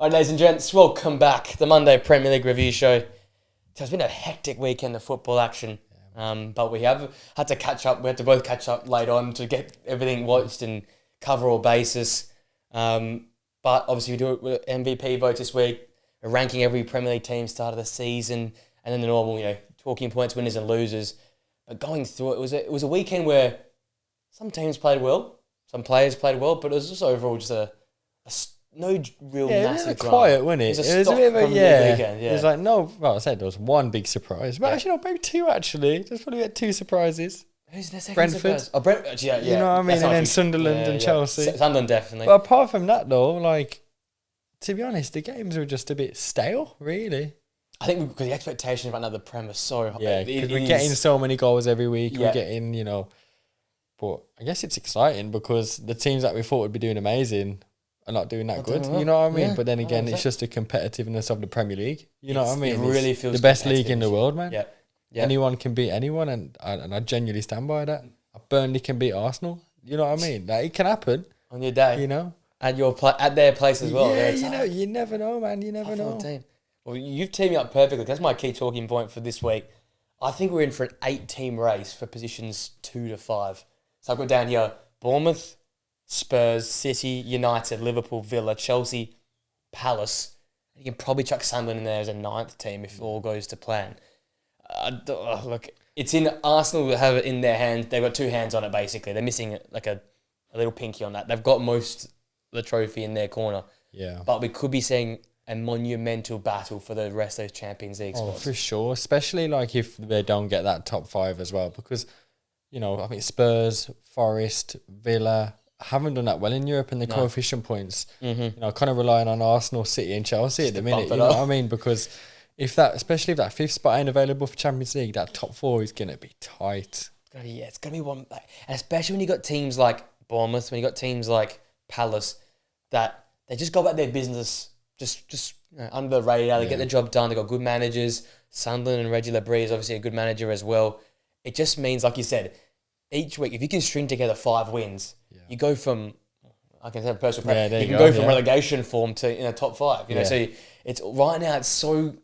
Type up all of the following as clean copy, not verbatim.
All right, ladies and gents, welcome back. The Monday Premier League review show. So it's been a hectic weekend of football action, but we have had to catch up. We had to both catch up late on to get everything watched and cover all bases. But obviously we do it with MVP votes this week. We're ranking every Premier League team start of the season, and then the normal, talking points, winners and losers. But going through it was a weekend where some teams played well, some players played well, but it was just overall just no real massive drama. Quiet, wasn't it? It was a bit of a weekend. It was like I said there was one big surprise, but actually maybe two. Actually, there's probably two surprises. Who's the second Brentford. surprise? Oh, Brentford. Yeah. You know what I mean? And then Sunderland and Chelsea. Sunderland definitely. But apart from that, though, to be honest, the games were just a bit stale, really. I think because the expectation right now the Prem is so high. Yeah, because we're getting so many goals every week. Yeah. We're getting, but I guess it's exciting because the teams that we thought would be doing amazing are not doing that good. You know what I mean? Yeah, but then again, it's just the competitiveness of the Premier League. You know what I mean? It really feels the best league in the world, man. Yeah. Anyone can beat anyone, and I genuinely stand by that. Burnley can beat Arsenal. You know what I mean? It can happen on your day. At their place as well. Yeah, you never know, man. You never know. Team. Well, you've teamed me up perfectly. That's my key talking point for this week. I think we're in for an 8-team race for positions 2 to 5. So I've got down here Bournemouth, Spurs, City, United, Liverpool, Villa, Chelsea, Palace. You can probably chuck Sunderland in there as a 9th team if all goes to plan. Look, it's in Arsenal that have it in their hands. They've got 2 hands on it, basically. They're missing a little pinky on that. They've got most of the trophy in their corner. Yeah. But we could be seeing a monumental battle for the rest of those Champions League spots. Oh, for sure. Especially if they don't get that top 5 as well. Because, I think Spurs, Forest, Villa haven't done that well in Europe in the coefficient points. Mm-hmm. Kind of relying on Arsenal, City and Chelsea at the minute. You know what I mean? Because especially if that 5th spot ain't available for Champions League, that top 4 is going to be tight. It's going to be one. And especially when you got teams like Bournemouth, when you got teams like Palace, that they just go about their business just under the radar. They get the job done. They got good managers. Sunderland and Reggie Labrie is obviously a good manager as well. It just means, like you said, each week if you can string together 5 wins, you go from, I can say personal preference, you can go from relegation form to top 5. So it's right now it's so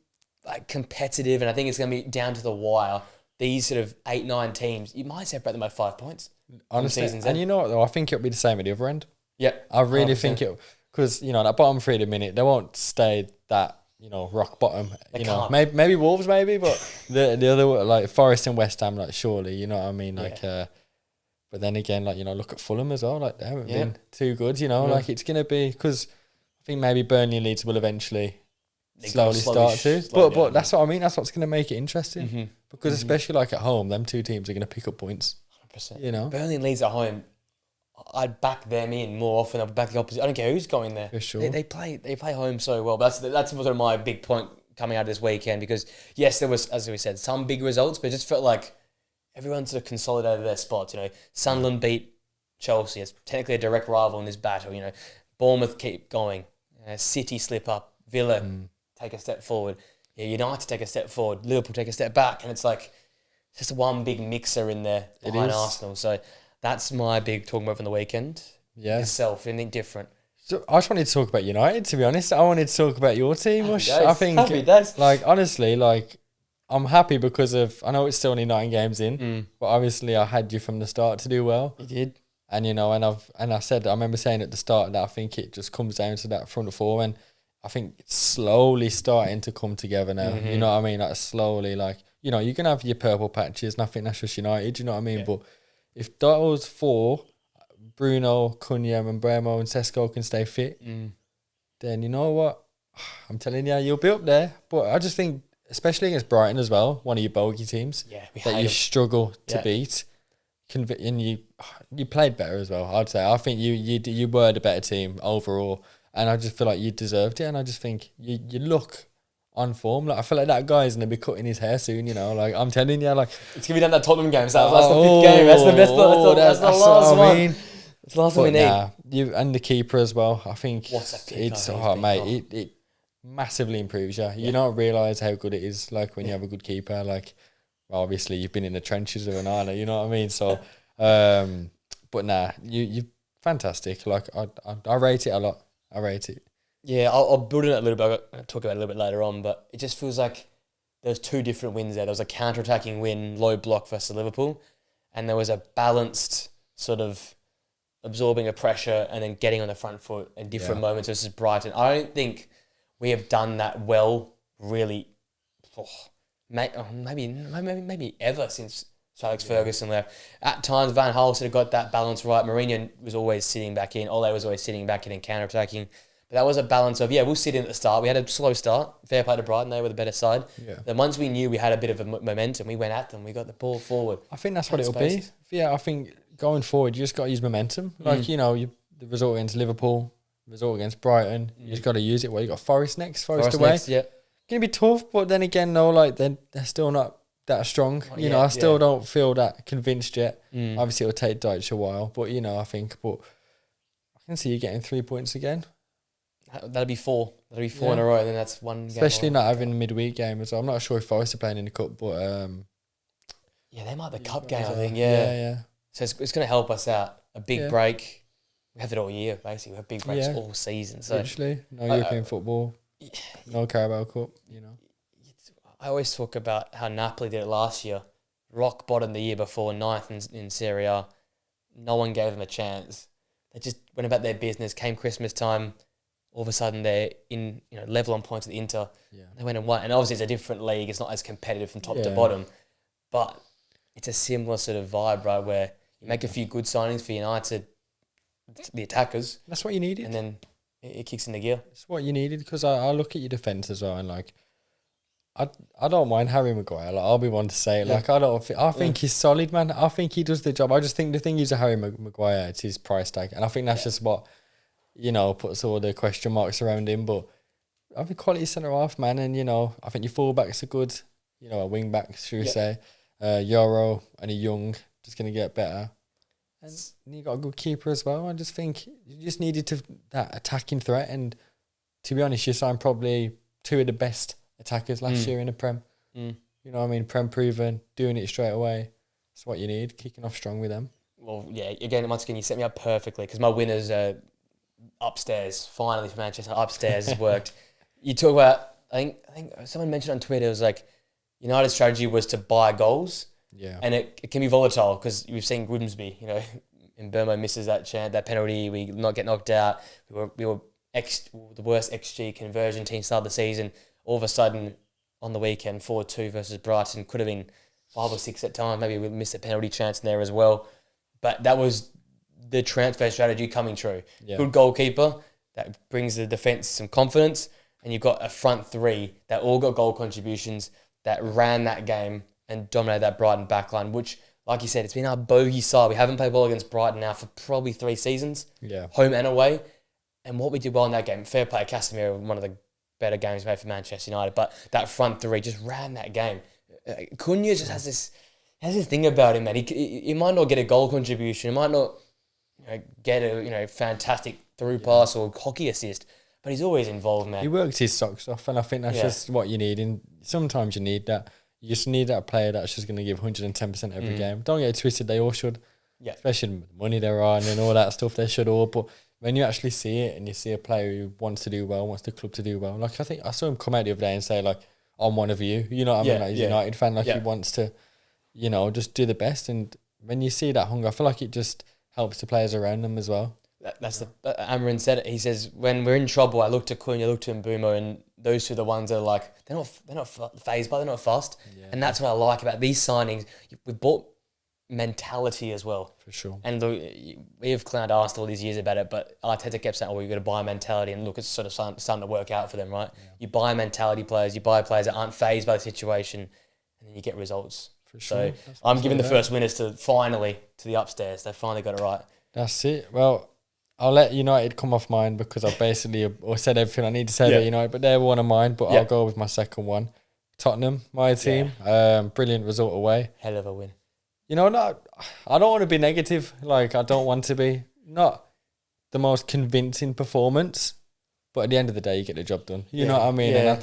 competitive, and I think it's going to be down to the wire. These sort of 8-9 teams, you might separate them by 5 points. Honestly, and you know what though, I think it'll be the same at the other end. Yeah, I really 100%. Think it. Because, that bottom 3 at the minute, they won't stay that, rock bottom. Maybe Wolves, but the other, Forest and West Ham, surely, you know what I mean? But then again, look at Fulham as well. They haven't been too good, it's going to be, because I think maybe Burnley and Leeds will eventually slowly start to. But that's what I mean. That's what's going to make it interesting. Mm-hmm. Because especially at home, them 2 teams are going to pick up points. 100%. Burnley and Leeds at home, I'd back them in more often. I'd back the opposite. I don't care who's going there. For sure. They play home so well. But that's sort of my big point coming out of this weekend, because yes, there was, as we said, some big results, but it just felt like everyone sort of consolidated their spots. Sunderland beat Chelsea. It's technically a direct rival in this battle. Bournemouth keep going. City slip up. Villa take a step forward. United take a step forward. Liverpool take a step back, and it's just one big mixer in there behind Arsenal. So that's my big talking about from the weekend. Yeah. Yourself, anything different? So I just wanted to talk about United, to be honest. I wanted to talk about your team. I think, honestly, I'm happy because of, I know it's still only 9 games in, but obviously I had you from the start to do well. You did. And, I remember saying at the start that I think it just comes down to that front 4, and I think it's slowly starting to come together now. Mm-hmm. You know what I mean? Slowly, you can have your purple patches, and I think that's just United, you know what I mean? Yeah. But if those 4, Bruno, Cunha, and Bremo and Sesko can stay fit, then you know what? I'm telling you, you'll be up there. But I just think, especially against Brighton as well, one of your bogey teams, that you struggle to beat, and you played better as well, I'd say. I think you were the better team overall, and I just feel like you deserved it, and I just think you look on form. I feel like that guy's going to be cutting his hair soon, I'm telling you. It's going to be done that Tottenham game, so that's the 5th game. That's the best. That's the last one. It's the last one we need. You and the keeper as well. I think it's mate. It massively improves you. You don't realise how good it is. When you have a good keeper. Obviously you've been in the trenches with Onana. You know what I mean. So, but you fantastic. I rate it a lot. I rate it. Yeah, I'll build on it a little bit. I'll talk about it a little bit later on, but it just feels like there was two different wins there. There was a counter-attacking win, low block versus Liverpool, and there was a balanced sort of absorbing of pressure and then getting on the front foot in different moments versus Brighton. I don't think we have done that well, really. Maybe ever since Sir Alex Ferguson left. At times, Van Gaal sort of got that balance right. Mourinho was always sitting back in. Ole was always sitting back in and counter-attacking. But that was a balance of, we'll sit in at the start. We had a slow start. Fair play to Brighton. They were the better side. Yeah. Then once we knew we had a bit of a momentum, we went at them. We got the ball forward. I think that's what it'll be. Yeah, I think going forward, you just got to use momentum. Like, the result against Liverpool, result against Brighton, you just got to use it. Well, you got Forest next, Forest away. Next, yeah. Going to be tough, but then again, no, like, they're still not that strong. I still don't feel that convinced yet. Obviously, it'll take Deutsch a while, but, I think, I can see you getting 3 points again. That'll be four. That'll be four in a row, and then that's one Especially game. not having a midweek game as well. I'm not sure if Forest are playing in the cup, but... they might have the cup game, I think, Yeah. So it's going to help us out. A big break. We have it all year, basically. We have big breaks all season. So literally, no European football, no Carabao Cup, I always talk about how Napoli did it last year. Rock bottom the year before, ninth in Serie A. No one gave them a chance. They just went about their business. Came Christmas time, all of a sudden they're in level on points with Inter. Yeah. They went and won. And obviously it's a different league. It's not as competitive from top to bottom. But it's a similar sort of vibe, right, where you make a few good signings for United, the attackers. That's what you needed. And then it kicks into gear. That's what you needed, because I look at your defence as well, and like, I don't mind Harry Maguire. Like, I'll be one to say it. Like, I think he's solid, man. I think he does the job. I just think the thing is a Harry Maguire, it's his price tag, and I think that's just what puts all the question marks around him. But I think quality centre half, man, and I think your fullbacks are good. A wing back, should we say? Euro and a Young just gonna get better, and you got a good keeper as well. I just think you just needed that attacking threat, and to be honest, you signed probably two of the best attackers last year in the Prem. You know what I mean? Prem proven, doing it straight away. That's what you need, kicking off strong with them. Well, once again, you set me up perfectly, because my winners are upstairs. Finally for Manchester, upstairs has worked. You talk about, I think someone mentioned on Twitter, it was like, United's strategy was to buy goals. Yeah. And it can be volatile, because we've seen Grimsby, in Burma misses that chance, that penalty, we not get knocked out. We were the worst XG conversion team start of the season. All of a sudden, on the weekend, 4-2 versus Brighton, could have been 5 or 6 at times. Maybe we missed a penalty chance in there as well. But that was the transfer strategy coming true. Yeah. Good goalkeeper, that brings the defence some confidence, and you've got a front three that all got goal contributions, that ran that game and dominated that Brighton backline, which, like you said, it's been our bogey side. We haven't played well against Brighton now for probably 3 seasons, home and away. And what we did well in that game, fair play, Casemiro, one of the better games made for Manchester United, but that front three just ran that game. Cunha just has this thing about him, man. He might not get a goal contribution, he might not get a fantastic through pass or hockey assist, but he's always involved, man. He works his socks off, and I think that's just what you need. And sometimes you need that. You just need that player that's just going to give 110% every game. Don't get it twisted, they all should. Yeah. Especially with the money they're on and all that stuff, they should all. But when you actually see it and you see a player who wants to do well, wants the club to do well, like I think I saw him come out the other day and say, like, I'm one of you. You know what I mean? Like, he's a United fan, like he wants to, just do the best. And when you see that hunger, I feel like it just helps the players around them as well. That's Amarin said it. He says, when we're in trouble, I look to Cunha, look to Mbeumo, and those two are the ones that are like, they're not phased by, they're not fast. Yeah. And that's what I like about these signings. We've bought mentality as well. For sure. And we have clowned Arsenal all these years about it, but Arteta kept saying, you've got to buy mentality, and look, it's sort of starting to work out for them, right? Yeah. You buy mentality players, you buy players that aren't phased by the situation, and then you get results. For sure. So I'm giving the first winners to the upstairs. They finally got it right. That's it. Well, I'll let United come off mine, because I've basically said everything I need to say about United, but they're one of mine, but I'll go with my second one. Tottenham, my team. Brilliant result away. Hell of a win. I don't want to be negative. Like, I don't want to be. Not the most convincing performance, but at the end of the day, you get the job done. You know what I mean? Yeah. And I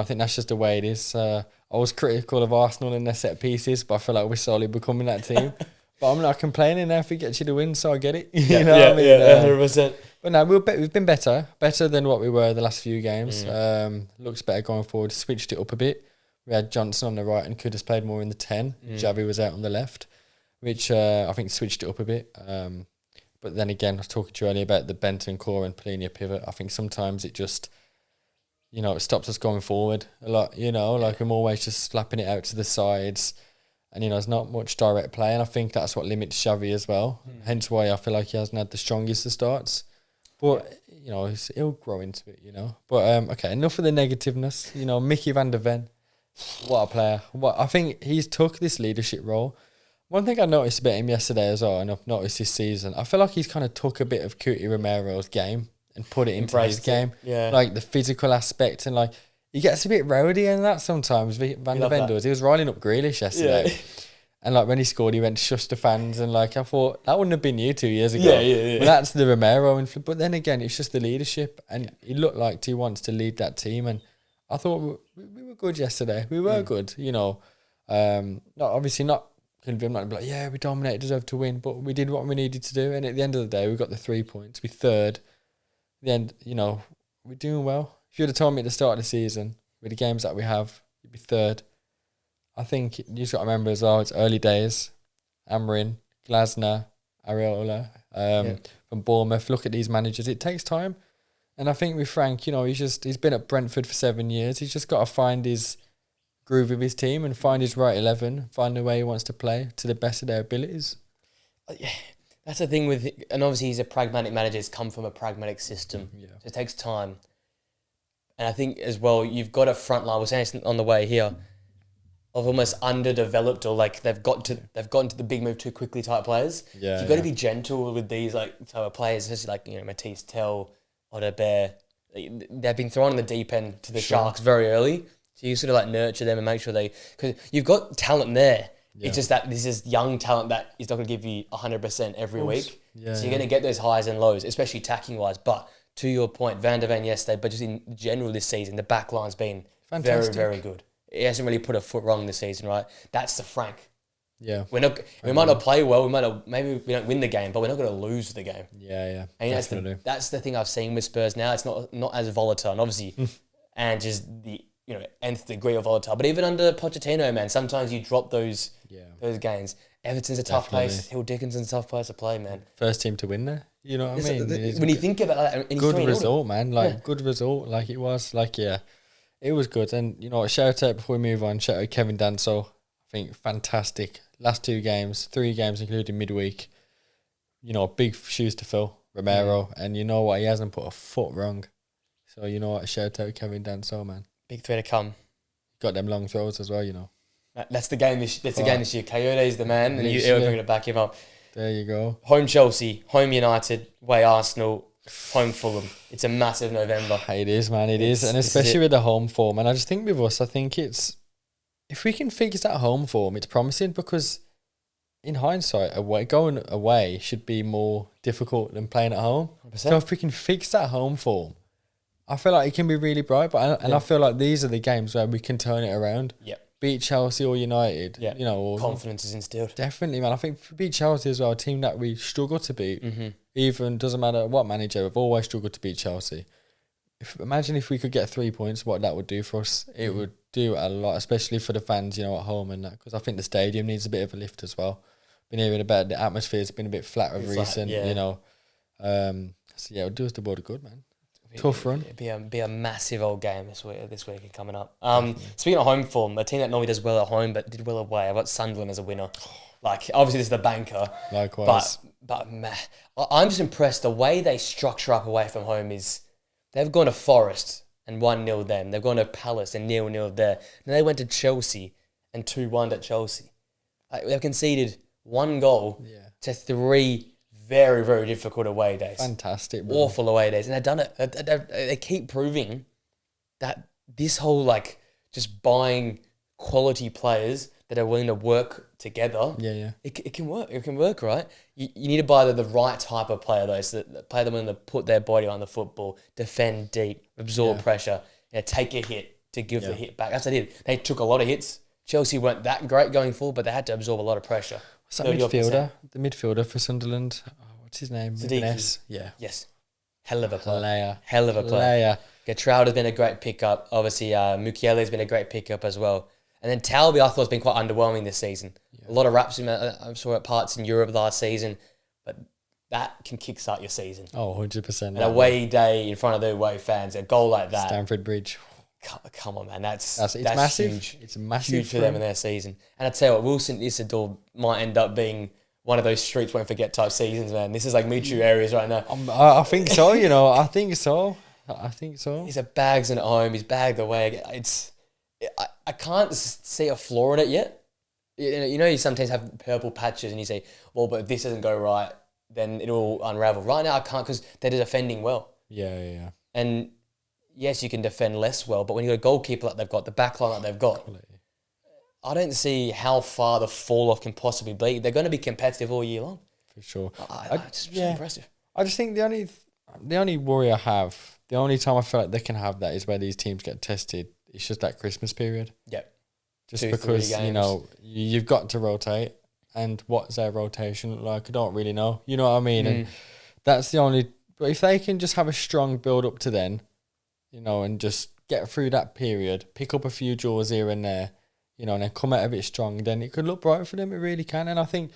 think that's just the way it is. I was critical of Arsenal and their set pieces, but I feel like we're slowly becoming that team. But I'm not complaining if we get you the win, so I get it. You know what I mean? 100%. But no, we've been better than what we were the last few games. Looks better going forward. Switched it up a bit. We had Johnson on the right and could have played more in the 10. Xavi was out on the left, which I think switched it up a bit. But then again, I was talking to you earlier about the Benton core and Plenia pivot. I think sometimes it just, it stops us going forward a lot. Like I'm always just slapping it out to the sides. And, there's not much direct play. And I think that's what limits Xavi as well. Hence why I feel like he hasn't had the strongest of starts. But, he'll grow into it, But, okay, enough of the negativeness. Mickey van der Ven, what a player. I think he's took this leadership role. One thing I noticed about him yesterday as well, and I've noticed this season, I feel like he's kind of took a bit of Cuti Romero's game and put it into his game. Yeah. Like the physical aspect and like, he gets a bit rowdy in that sometimes, Van der Ven does. He was riling up Grealish yesterday. Yeah. And like when he scored, he went to shush the fans, and like I thought that wouldn't have been you 2 years ago. Yeah. But that's the Romero but then again, it's just the leadership, and he looked like he wants to lead that team. And I thought we were good yesterday. We were good, not obviously not. I'm not gonna be like, yeah, we dominated, deserved to win, but we did what we needed to do. And at the end of the day, we got the 3 points. We're third. At the end, we're doing well. If you'd have told me at the start of the season with the games that we have, you'd be third. I think you just got to remember as well, it's early days. Amarin, Glasner, Areola, from Bournemouth. Look at these managers. It takes time. And I think with Frank, he's been at Brentford for 7 years. He's just got to find his groove with his team and find his right 11, find the way he wants to play to the best of their abilities. Yeah, that's the thing with, and obviously he's a pragmatic manager. He's come from a pragmatic system. So it takes time. And I think as well, you've got a front line. We're saying this on the way here, of almost underdeveloped, or like they've gotten to the big move too quickly type players. Yeah, you've got to be gentle with these type of players, especially like Matisse Tell, Odebear. They've been thrown in the deep end to the Sharks very early, so you sort of like nurture them and make sure because you've got talent there. Yeah. It's just that this is young talent that is not going to give you 100% every week. Yeah, so you're going to get those highs and lows, especially attacking wise. But to your point, Van der Ven yesterday, but just in general this season, the back line's been fantastic. Very, very good. He hasn't really put a foot wrong this season, right? That's the Frank. Yeah. We might not play well. Maybe we don't win the game, but we're not going to lose the game. Yeah. And that's the thing I've seen with Spurs now. It's not as volatile, and obviously, and just the nth degree of volatile. But even under Pochettino, man, sometimes you drop those games. Everton's a tough place. Hill Dickinson's a tough place to play, man. First team to win there. You know what I mean? When you think about that, good result, man. Good result. Like it was. It was good. And, shout out before we move on, shout out Kevin Danso. I think fantastic. Last 2 games, 3 games, including midweek. Big shoes to fill, Romero. And you know what? He hasn't put a foot wrong. So, you know what? Shout out Kevin Danso, man. Big three to come. Got them long throws as well, That's the game this year. Coyote's the man, and you're going to back him up. There you go. Home Chelsea, home United, away Arsenal, home Fulham. It's a massive November. It is, man. It is. And especially with the home form. And I just think with us, if we can fix that home form, it's promising, because in hindsight, going away should be more difficult than playing at home. 100%. So if we can fix that home form, I feel like it can be really bright. And I feel like these are the games where we can turn it around. Yep. Beat Chelsea or United. Yeah. Confidence is instilled. Definitely, man. I think beat Chelsea as well, a team that we struggle to beat. Mm-hmm. Even doesn't matter what manager, we've always struggled to beat Chelsea. Imagine if we could get 3 points, what that would do for us. It would do a lot, especially for the fans, at home and that. Because I think the stadium needs a bit of a lift as well. Been hearing about the atmosphere's been a bit flat of recent, So it would do us the world of good, man. Tough run. It'd be a massive old game this week coming up. Speaking of home form, a team that normally does well at home but did well away, I've got Sunderland as a winner. Obviously this is the banker. Likewise. But man, I'm just impressed the way they structure up away from home is they've gone to Forest and 1-0 them. They've gone to Palace and 0-0 there. Then they went to Chelsea and 2-1 at Chelsea. They've conceded 1 goal to 3 very, very difficult away days. Fantastic, bro. Awful away days. And they've done it. They keep proving that this whole, just buying quality players that are willing to work together, it can work. It can work, right? You need to buy the right type of player, though, so that the player that willing to put their body on the football, defend deep, absorb pressure, take a hit to give the hit back. That's what they did. They took a lot of hits. Chelsea weren't that great going forward, but they had to absorb a lot of pressure. What's that midfielder? The midfielder for Sunderland. Oh, what's his name? Siddiqui. S. Yeah. Yes. Hell of a player. Player. Hell of a player. Getrauda's been a great pickup. Obviously, Mukiele's been a great pickup as well. And then Talby, I thought, has been quite underwhelming this season. Yeah. A lot of raps I saw at parts in Europe last season, but that can kickstart your season. Oh, 100%. An away day in front of the away fans, a goal like that. Stamford Bridge. Come on, man. That's massive. Huge. It's massive huge for them in their season. And I tell you what, Wilson Isidore might end up being one of those streets won't forget type seasons, man. This is like Michu areas right now. I think so, I think so. He's a bags in at home. He's bagged away. I can't see a flaw in it yet. You sometimes have purple patches and you say, well, but if this doesn't go right, then it'll unravel. Right now, I can't because they're defending well. Yeah. And yes, you can defend less well, but when you got a goalkeeper like they've got, the backline like they've got, I don't see how far the fall off can possibly be. They're going to be competitive all year long. For sure. It's just impressive. I just think the only worry I have, the only time I feel like they can have that is where these teams get tested. It's just that Christmas period. Yep. Just because, you've got to rotate. And what's their rotation look like? I don't really know. You know what I mean? And that's the only... But if they can just have a strong build up to then, and just get through that period, pick up a few draws here and there, and then come out of it strong, then it could look bright for them. It really can. And I think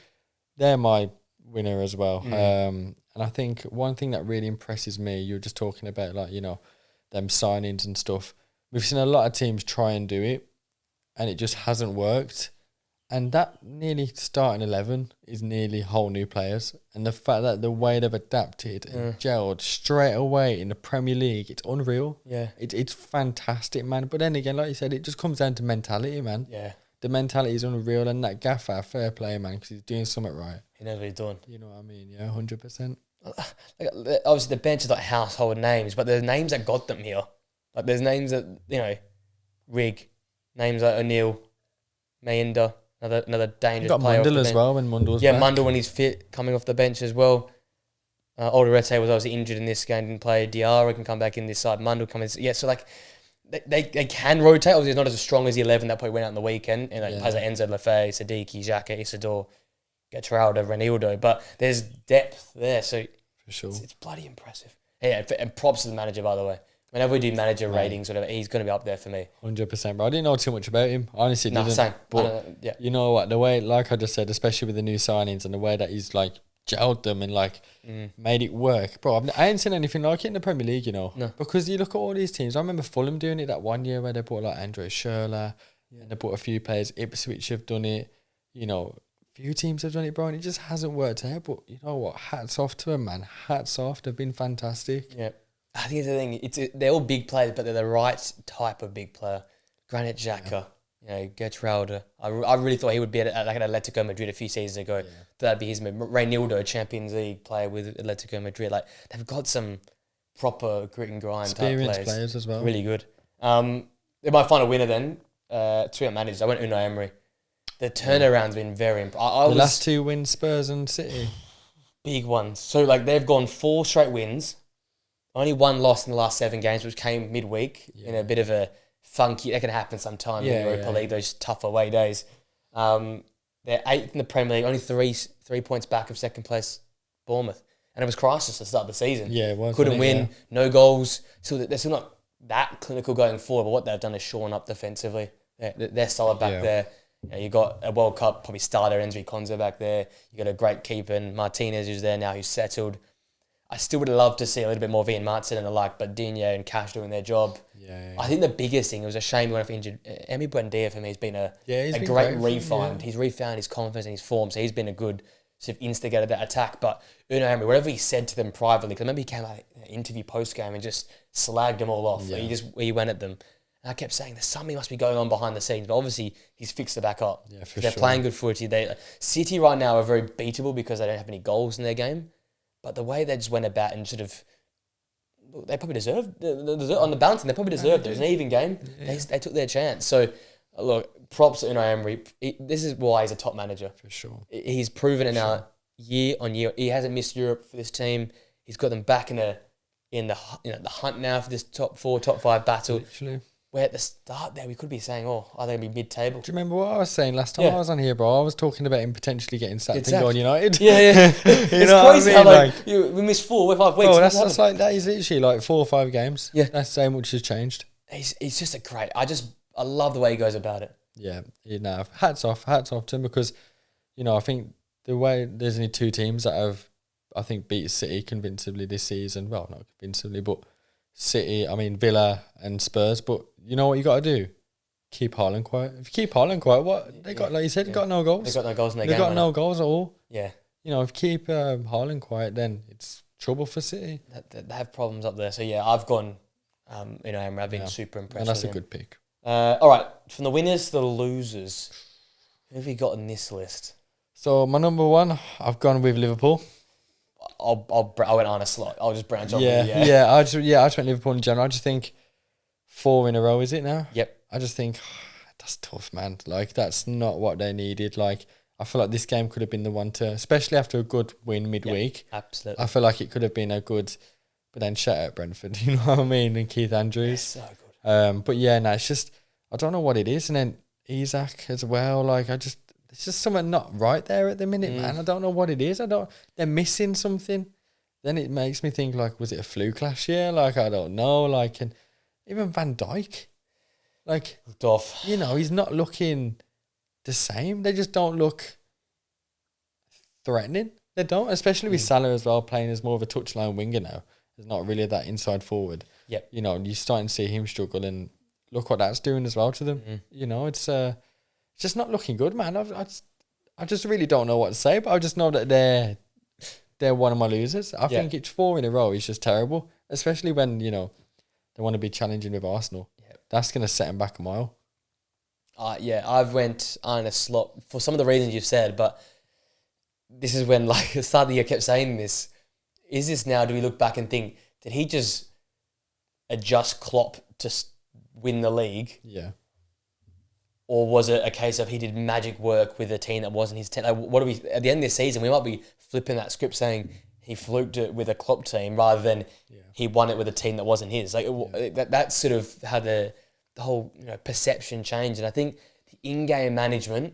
they're my winner as well. And I think one thing that really impresses me, you were just talking about, them signings and stuff. We've seen a lot of teams try and do it, and it just hasn't worked. And that nearly starting 11 is nearly whole new players. And the fact that the way they've adapted and gelled straight away in the Premier League, it's unreal. Yeah. It's fantastic, man. But then again, like you said, it just comes down to mentality, man. Yeah. The mentality is unreal. And that Gaffer, fair play, man, because he's doing something right. He knows what he's doing. You know what I mean? Yeah, 100%. Obviously, the bench is like household names, but there's names that got them here. Like, there's names that, Rig, names like O'Neill, Mayenda. Another dangerous player. Mundell as well when Mundell's back. Mundell when he's fit, coming off the bench as well. Alderete was obviously injured in this game, didn't play. Diarra can come back in this side. Mundell comes in. Yeah, so they can rotate. Obviously, it's not as strong as the 11 that probably went out on the weekend. And players like Enzo Lefebvre, Sadiki, Xhaka, Isidore, Getrauda, Renildo. But there's depth there, so for sure, it's bloody impressive. Yeah, and props to the manager, by the way. Whenever we do manager ratings, whatever, he's going to be up there for me. 100%, bro. I didn't know too much about him. Honestly, didn't. Same. But you know what? The way, like I just said, especially with the new signings and the way that he's gelled them and made it work, bro. I ain't seen anything like it in the Premier League, No. Because you look at all these teams. I remember Fulham doing it that one year where they bought Andre Schürrle, and they bought a few players. Ipswich have done it. A few teams have done it, bro, and it just hasn't worked out. But you know what? Hats off to them, man. Hats off. They've been fantastic. Yeah. I think it's the thing. They're all big players, but they're the right type of big player. Granit Xhaka, Getrauda. I really thought he would be at Atletico Madrid a few seasons ago. Yeah. That'd be his move. Reynildo, Champions League player with Atletico Madrid. They've got some proper grit and grind experienced type players as well. Really good. My final winner then, two managers. I went Unai Emery. The turnaround's been very impressive. The last two wins, Spurs and City. Big ones. So they've gone 4 straight wins. Only one loss in the last 7 games, which came midweek in a bit of a funky... That can happen sometimes in the Europa League, those tough away days. They're 8th in the Premier League, only 3 points back of second place Bournemouth. And it was crisis to start the season. Yeah, it was. Couldn't win, no goals. So they're still not that clinical going forward, but what they've done is shoring up defensively. They're solid back there. You got a World Cup probably starter, Enzo Konza back there. You got a great keeper, and Martinez who's there now, who's settled. I still would love to see a little bit more Ian Martin and the like, but Digne and Cash doing their job. Yeah. I think the biggest thing, it was a shame he went off injured. Emi Buendia for me has been a great refind. He's refound his confidence and his form, so he's been a good sort of instigator of that attack. But Unai Emery, whatever he said to them privately, because I remember he came out in an interview post-game and just slagged them all off. Yeah. He went at them. And I kept saying, there's something must be going on behind the scenes, but obviously he's fixed it back up. Yeah, for They're playing good footy. City right now are very beatable because they don't have any goals in their game. But the way they just went about and sort of, they probably deserved, on the balancing, they probably deserved it. It was an even game. Yeah. They took their chance. So, look, props to Unai Emery. This is why he's a top manager. For sure. He's proven it now year on year. He hasn't missed Europe for this team. He's got them back in the hunt now for this top 4, top 5 battle. Literally. where at the start there we could be saying, oh, are they going to be mid-table? Do you remember what I was saying last time I was on here, bro? I was talking about him potentially getting sacked and going United. Yeah. You know what I mean? How we missed 4 or 5 weeks. Bro, that's like, that is literally like 4 or 5 games. Yeah. That's so much has changed. He's just a great, I love the way he goes about it. Yeah, hats off to him because, you know, I think the way there's only 2 teams that have, I think, beat City convincingly this season. Well, not convincingly, but City, I mean, Villa and Spurs. But you know what you got to do? Keep Haaland quiet. If you keep Haaland quiet, what they got, like you said, they got no goals. They got no goals in their game. They got no goals at all. Yeah. You know, if you keep Haaland quiet, then it's trouble for City. They have problems up there. So yeah, I've gone. I've been super impressed. And that's with a good pick. All right, from the winners to the losers, who have you got in this list? So my number 1, I've gone with Liverpool. I went on a slot. I'll just branch off. I just went Liverpool in general. I just think 4 in a row, is it now? Yep. I just think that's tough, man. Like, that's not what they needed. Like, I feel like this game could have been the one to, especially after a good win midweek. Yep, absolutely. I feel like it could have been a good, but then shout out Brentford, you know what I mean? And Keith Andrews. So good. But yeah, no, it's just, I don't know what it is. And then Isaac as well. Like, it's just something not right there at the minute, man. I don't know what it is. They're missing something. Then it makes me think, like, was it a fluke last year? Like, I don't know. Like, and even Van Dijk, like, off. You know, he's not looking the same. They just don't look threatening. They don't, especially with Salah as well, playing as more of a touchline winger now. There's not really that inside forward. Yep. You know, you're starting to see him struggle, and look what that's doing as well to them. Mm-hmm. You know, it's just not looking good, man. I just really don't know what to say, but I just know that they're one of my losers. I think it's 4 in a row. It's just terrible, especially when, you know, they want to be challenging with Arsenal. Yep. That's going to set them back a mile. I've went on a slot for some of the reasons you've said, but this is when, like, the start of the year I kept saying this. Is this now, do we look back and think, did he just adjust Klopp to win the league? Yeah. Or was it a case of he did magic work with a team that wasn't his team? Like, what do we, at the end of this season, we might be flipping that script saying he fluked it with a Klopp team rather than he won it with a team that wasn't his. Like, that's sort of how the whole, you know, perception changed. And I think the in-game management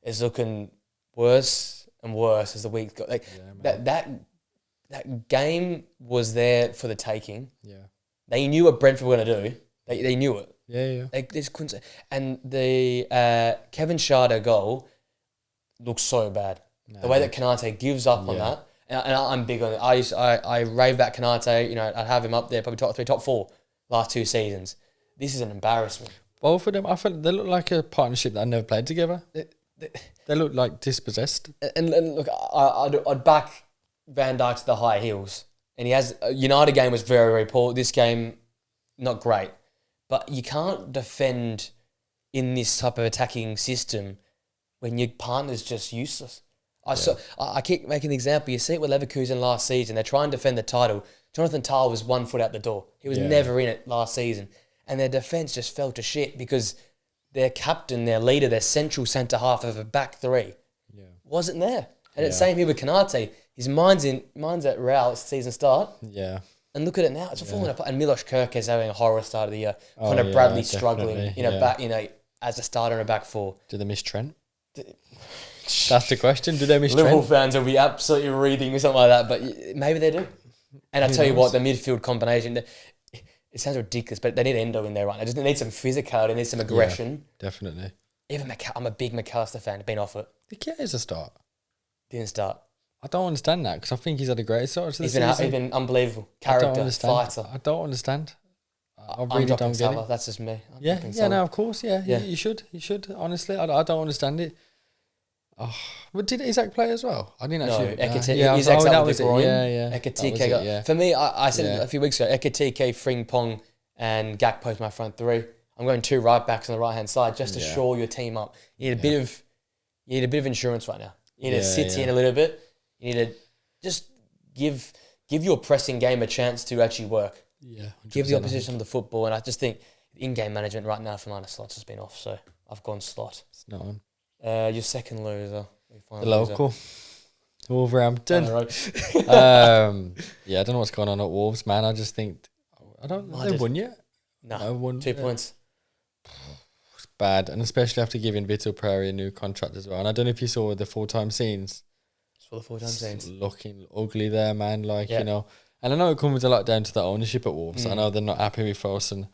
is looking worse and worse as the weeks go. Like, that game was there for the taking. Yeah. They knew what Brentford were going to do. They knew it. Yeah. They just couldn't say. And the Kevin Schade goal looks so bad. No. The way that Kanate gives up on that. And I'm big on it. I rave back Kanate. You know, I'd have him up there, probably top 3, top 4 last 2 seasons. This is an embarrassment. Both of them, I feel they look like a partnership that never played together. They look like dispossessed. And look, I'd back Van Dijk to the high heels. And he has, United game was very, very poor. This game, not great. But you can't defend in this type of attacking system when your partner's just useless. I keep making the example. You see it with Leverkusen last season. They're trying to defend the title. Jonathan Tah was 1 foot out the door. He was never in it last season. And their defence just fell to shit because their captain, their leader, their central centre-half of a back 3 wasn't there. And it's the same here with Kanate. His mind's at Real at season start. Yeah. And look at it now; it's falling apart. And Milos Kerk is having a horror start of the year. Connor Bradley struggling, back, as a starter in a back 4. Did they miss Trent? That's the question. Did they miss Liverpool Trent? fans will be absolutely reading something like that, but maybe they do. And I tell you what, the midfield combination, it sounds ridiculous, but they need Endo in there, right? They just need some physicality, they need some aggression. Yeah, definitely. Even I'm a big McAllister fan. Been off it. The kid is a start. Didn't start. I don't understand that because I think he's had a great start to the season. He's been unbelievable. Character, fighter. I don't understand. I really don't get it. That's just me. No, of course, You should. Honestly, I don't understand it. Oh, but did Isaac play as well? I didn't actually. No, Ekitike. Isaac that was it. Ekitike. For me, I said a few weeks ago, Ekitike, Frimpong, and Gakpo's my front 3. I'm going 2 right backs on the right hand side just to shore your team up. You need a bit of insurance right now. You need to sit in a little bit. You need to just give your pressing game a chance to actually work. Yeah. Give the opposition some of the football. And I just think in-game management right now for minor slots has been off. So I've gone slot. It's not on. Your second loser. The local. Wolverhampton. I don't know what's going on at Wolves, man. I just think... They've won yet? No, 2 points. bad, and especially after giving Vitor Pereira a new contract as well. And I don't know if you saw the full-time scenes. For the full-time scenes. Looking ugly there, man. Like, Yeah. you know, and I know it comes a lot down to the ownership at Wolves. I know they're not happy with us, and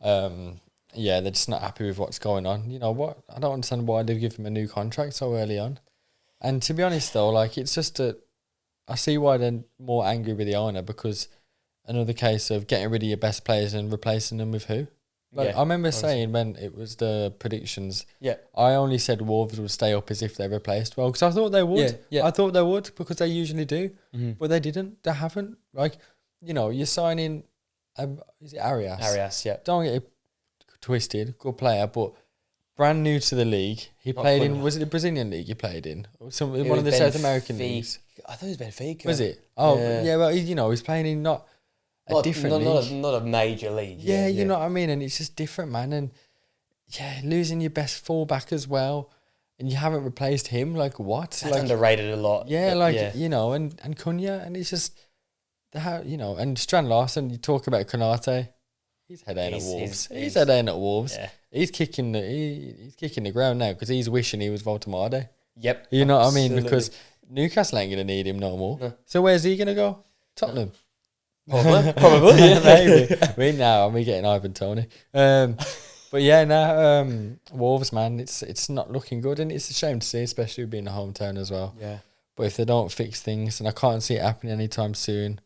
they're just not happy with what's going on. You know what? I don't understand why they've given him a new contract so early on. And to be honest, though, like, it's just I see why they're more angry with the owner, because another case of getting rid of your best players and replacing them with who? Like, I remember saying when it was the predictions, I only said Wolves would stay up as if they replaced well, because I thought they would. I thought they would, because they usually do, but they didn't. They haven't. Like, you know, you're signing, is it Arias? Arias, yeah. Don't get it twisted, good player, but brand new to the league. He played in, was it the Brazilian league he played in? Or one of the South American leagues? I thought it was Benfica. Was it? Oh, yeah, well, you know, he's playing in not a different league. Not a major league. Yeah, you know what I mean? And it's just different, man. And losing your best fullback as well, and you haven't replaced him. Like, what? That's like, underrated a lot. Yeah, you know, and Cunha, and it's just, you know, and Strand Larson, you talk about Konate, he's heading at Wolves. He's heading at Wolves. Yeah. He's kicking the ground now, because he's wishing he was Voltemade. Yep. You know what I mean? Because Newcastle ain't going to need him no more. No. So where's he going to go? Tottenham. Probably, yeah, maybe. We're getting Ivan Toney. But yeah, Wolves, man, it's not looking good, and it's a shame to see, especially being a hometown as well. Yeah. But if they don't fix things, and I can't see it happening anytime soon,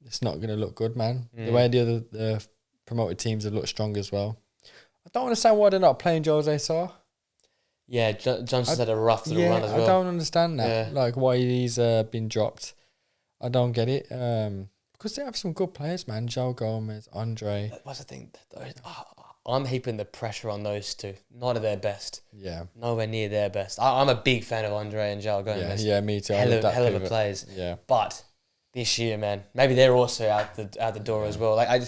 it's not going to look good, man. The way the promoted teams have looked strong as well. I don't understand why they're not playing Jose Sarr. Yeah, Johnson's had a rough little run as well. I don't understand that. Like, why he's been dropped. I don't get it. Because they have some good players, man. João Gomez, Andre. What's the thing? I'm heaping the pressure on those two. Not at their best. Yeah. Nowhere near their best. I'm a big fan of Andre and João Gomez. Yeah, me too. Hell of a players. Yeah. But this year, man, maybe they're also out the door as well. Like,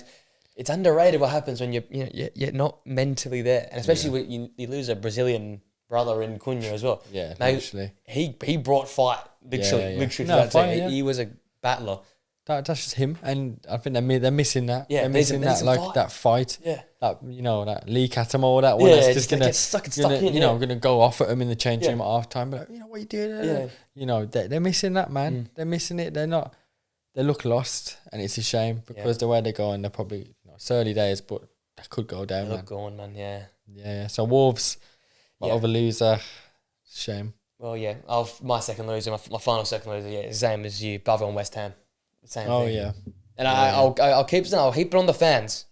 it's underrated what happens when you're not mentally there, and especially when you lose a Brazilian brother in Cunha as well. Yeah, actually, he brought fight literally to that team. He was a battler. That's just him, and I think they're missing that. Yeah, they're missing that, like fight. That fight. Yeah, that, you know, that Lee Catamo, that one. That's just gonna get stuck in. You know, gonna go off at him in the change room at half time. But like, you know what you doing? Yeah. You know, they're missing that, man. They're missing it. They're not. They look lost, and it's a shame, because the way they're going, they're probably, you know, it's early days, but they could go down. They look going, man. Yeah. So Wolves, my other loser, shame. Well, yeah, my second loser, my final second loser, same as you, Bravo and West Ham. Same thing. Yeah. And I'll keep saying, I'll heap it on the fans.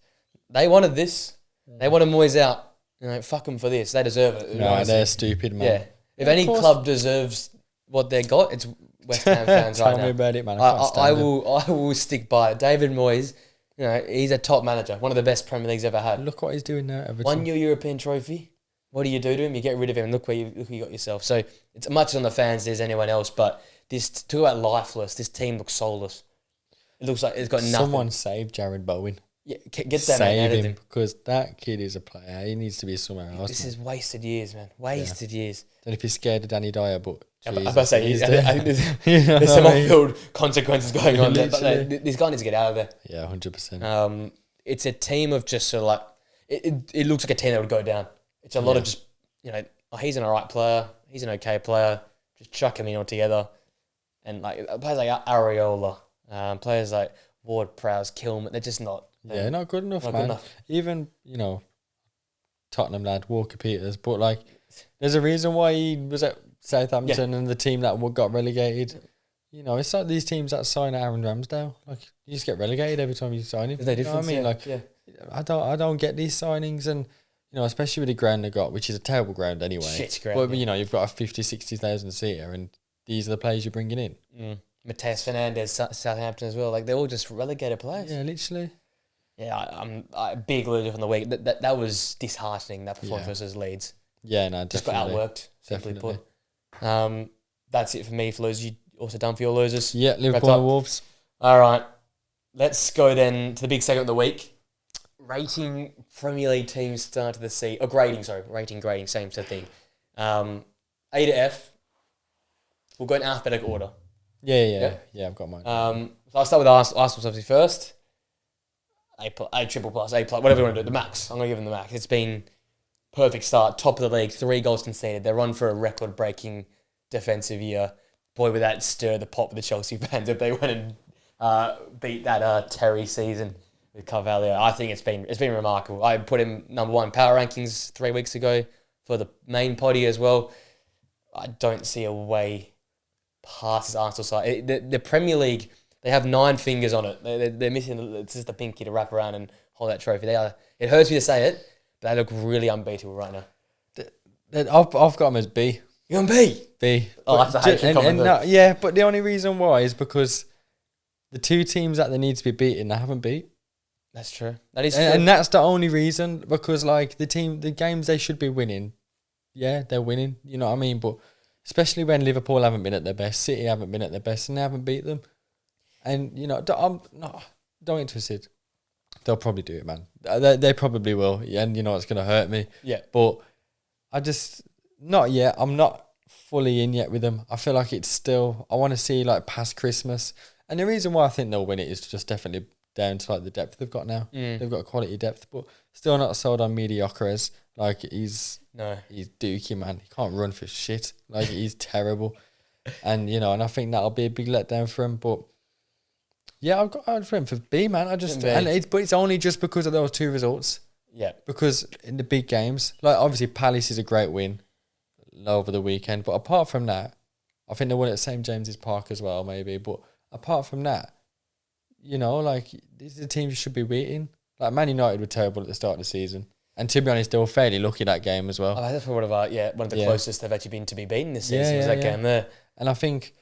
They wanted this. They wanted Moyes out. You know, fuck them for this. They deserve it. No, they're stupid, man. Yeah. If any club deserves what they got, it's West Ham fans right now. Tell me about it, man. I will stick by it. David Moyes, you know, he's a top manager, one of the best Premier League's ever had. Look what he's doing now. Won your European trophy. What do you do to him? You get rid of him, and look where you got yourself. So it's much on the fans as anyone else, but talk about lifeless. This team looks soulless. It looks like it's got nothing. Someone save Jared Bowen. Yeah, get that man out of him, because that kid is a player. He needs to be somewhere else. This is wasted years, man. Wasted years. Don't know if he's scared of Danny Dyer, but I'm about to say, I think there's some off-field consequences going on there. But this guy needs to get out of there. Yeah, 100%. It's a team of just sort of like it looks like a team that would go down. It's a lot of just, you know, he's an alright player, he's an okay player. Just chuck him in all together, and like players like Areola, players like Ward Prowse, Kilman, they're just not. Not good enough, man. Even, you know, Tottenham lad, Walker Peters, but like, there's a reason why he was at Southampton and the team that got relegated. You know, it's like these teams that sign Aaron Ramsdale. Like, you just get relegated every time you sign him. You know what I mean? Like, I don't get these signings, and you know, especially with the ground they got, which is a terrible ground anyway. Shit ground. But you know, you've got a 50,000-60,000 seater, and these are the players you're bringing in. Mateus Fernandes, Southampton as well. Like, they're all just relegated players. Yeah, literally. Yeah, I'm a big loser from the week. That was disheartening, that performance versus Leeds. Yeah, no, just got outworked, simply put. That's it for me for losers. You also done for your losers? Yeah, Liverpool and Wolves. All right, let's go then to the big segment of the week. Rating Premier League teams start to the C. Or grading, grading, same sort of thing. A to F. We'll go in alphabetical order. Yeah, I've got mine. So I'll start with Arsenal obviously first. A triple plus, A plus, whatever you want to do, the max. I'm going to give them the max. It's been perfect start, top of the league, 3 goals conceded. They're on for a record-breaking defensive year. Boy, would that stir the pot with the Chelsea fans if they went and beat that Terry season with Carvalho. I think it's been remarkable. I put him number 1 power rankings 3 weeks ago for the main potty as well. I don't see a way past this Arsenal side. The Premier League, they have 9 fingers on it. They're missing it's just a pinky to wrap around and hold that trophy. It hurts me to say it, but they look really unbeatable right now. I've got them as B. You're on B? B. Oh, that's a hatred comment. Yeah, but the only reason why is because the 2 teams that they need to be beating, they haven't beat. That's true. That is true. And that's the only reason, because like the games they should be winning, yeah, they're winning. You know what I mean? But especially when Liverpool haven't been at their best, City haven't been at their best, and they haven't beat them. And you know, don't interested. They'll probably do it, man. They probably will. Yeah, and you know it's gonna hurt me. Yeah. But I just not yet. I'm not fully in yet with them. I feel like it's still. I want to see like past Christmas, and the reason why I think they'll win it is just definitely down to like the depth they've got now. They've got quality depth, but still not sold on mediocres. Like he's dookie, man. He can't run for shit. Like he's terrible, and you know, and I think that'll be a big letdown for him. But yeah, I'd for him for B, man. But it's only just because of those 2 results. Yeah. Because in the big games, like obviously Palace is a great win over the weekend, but apart from that, I think they won at St James's Park as well, maybe. But apart from that, you know, like these are the teams you should be beating. Like Man United were terrible at the start of the season. And to be honest, they were fairly lucky that game as well. Oh, that's one of the closest they've actually been to be beaten this season was that game there. And I think,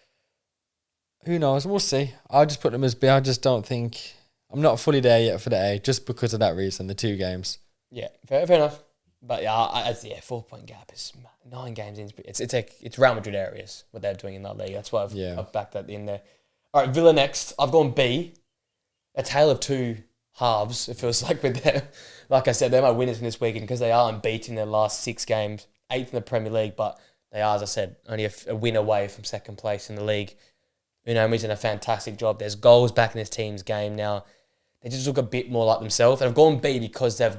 who knows? We'll see. I'll just put them as B. I just don't think I'm not fully there yet for the A, just because of that reason. The 2 games. Yeah, fair enough. But yeah, 4-point gap is 9 games in. It's Real Madrid areas what they're doing in that league. That's why I've backed that in there. All right, Villa next. I've gone B. A tale of 2 halves. It feels like with them. Like I said, they're my winners from this weekend because they are unbeaten in their last 6 games, 8th in the Premier League, but they are, as I said, only a win away from second place in the league. You know, he's done a fantastic job. There's goals back in this team's game now. They just look a bit more like themselves. And I've gone B because I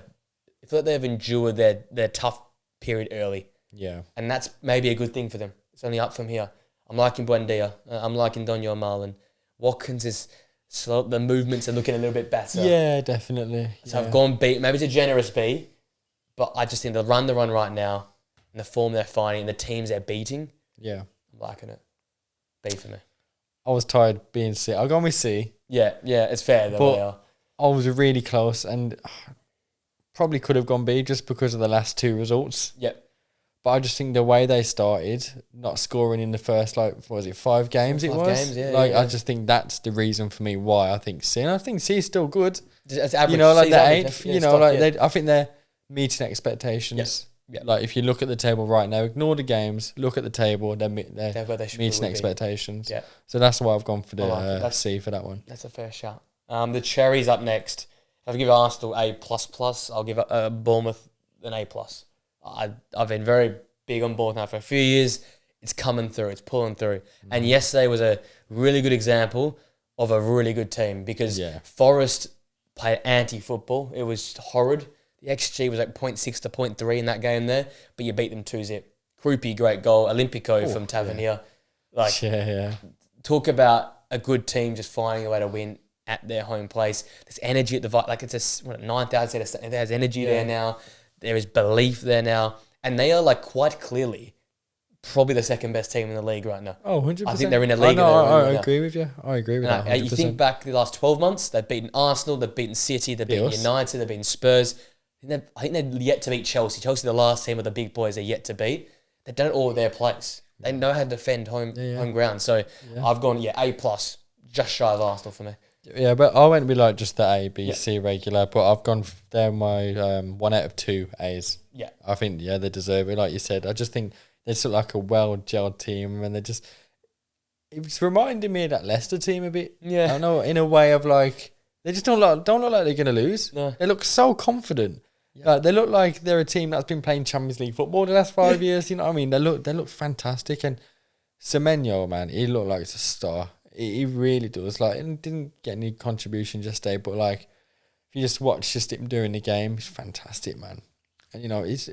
feel like they've endured their tough period early. Yeah. And that's maybe a good thing for them. It's only up from here. I'm liking Buendia. I'm liking Daniel Marlon. Watkins is slow. The movements are looking a little bit better. Yeah, definitely. So I've gone B. Maybe it's a generous B, but I just think they're run right now and the form they're finding and the teams they're beating. Yeah. I'm liking it. B for me. I was tired being C. I'll go with C. Yeah, it's fair though. But I was really close and probably could have gone B just because of the last 2 results. Yep. But I just think the way they started, not scoring in the first, 5 games I just think that's the reason for me why I think C. And I think C is still good. It's average. You know, like C's the average, 8th, I think they're meeting expectations. Yes. Yep. Like if you look at the table right now, ignore the games, look at the table, they're meeting expectations. Yeah. So that's why I've gone for the C for that one. That's a fair shout. The Cherries up next. If I give Arsenal A++, I'll give Bournemouth an A+. I've been very big on Bournemouth now for a few years. It's coming through. It's pulling through. And yesterday was a really good example of a really good team because Forest played anti-football. It was horrid. The XG was like 0.6 to 0.3 in that game there, but you beat them 2-0. Krupi, great goal. Olympico from Tavernier. Talk about a good team just finding a way to win at their home place. There's energy at the it's 9,000. There's energy there now. There is belief there now, and they are like quite clearly probably the second best team in the league right now. Oh, 100%. I think they're in a league. I agree with you. I agree with that. 100%. You think back the last 12 months, they've beaten Arsenal, they've beaten City, they've beaten United, they've beaten Spurs. I think they're yet to beat Chelsea. Chelsea, the last team of the big boys, they're yet to beat. They've done it all at their place. They know how to defend home ground. So I've gone A+, just shy of Arsenal for me. Yeah, but I won't be like just the A, B, C regular, but I've gone they're my 1 out of 2 A's. Yeah. I think, they deserve it. Like you said, I just think they just look like a well-gelled team, and it's reminding me of that Leicester team a bit. Yeah. I don't know, in a way of like, they just don't look like they're going to lose. No. They look so confident. Yeah. They look like they're a team that's been playing Champions League football the last 5 years. You know what I mean? They look fantastic. And Semenyo, man, he looked like he's a star. He really does. Like, and didn't get any contribution yesterday, but like, if you just watch him during the game, he's fantastic, man. And he's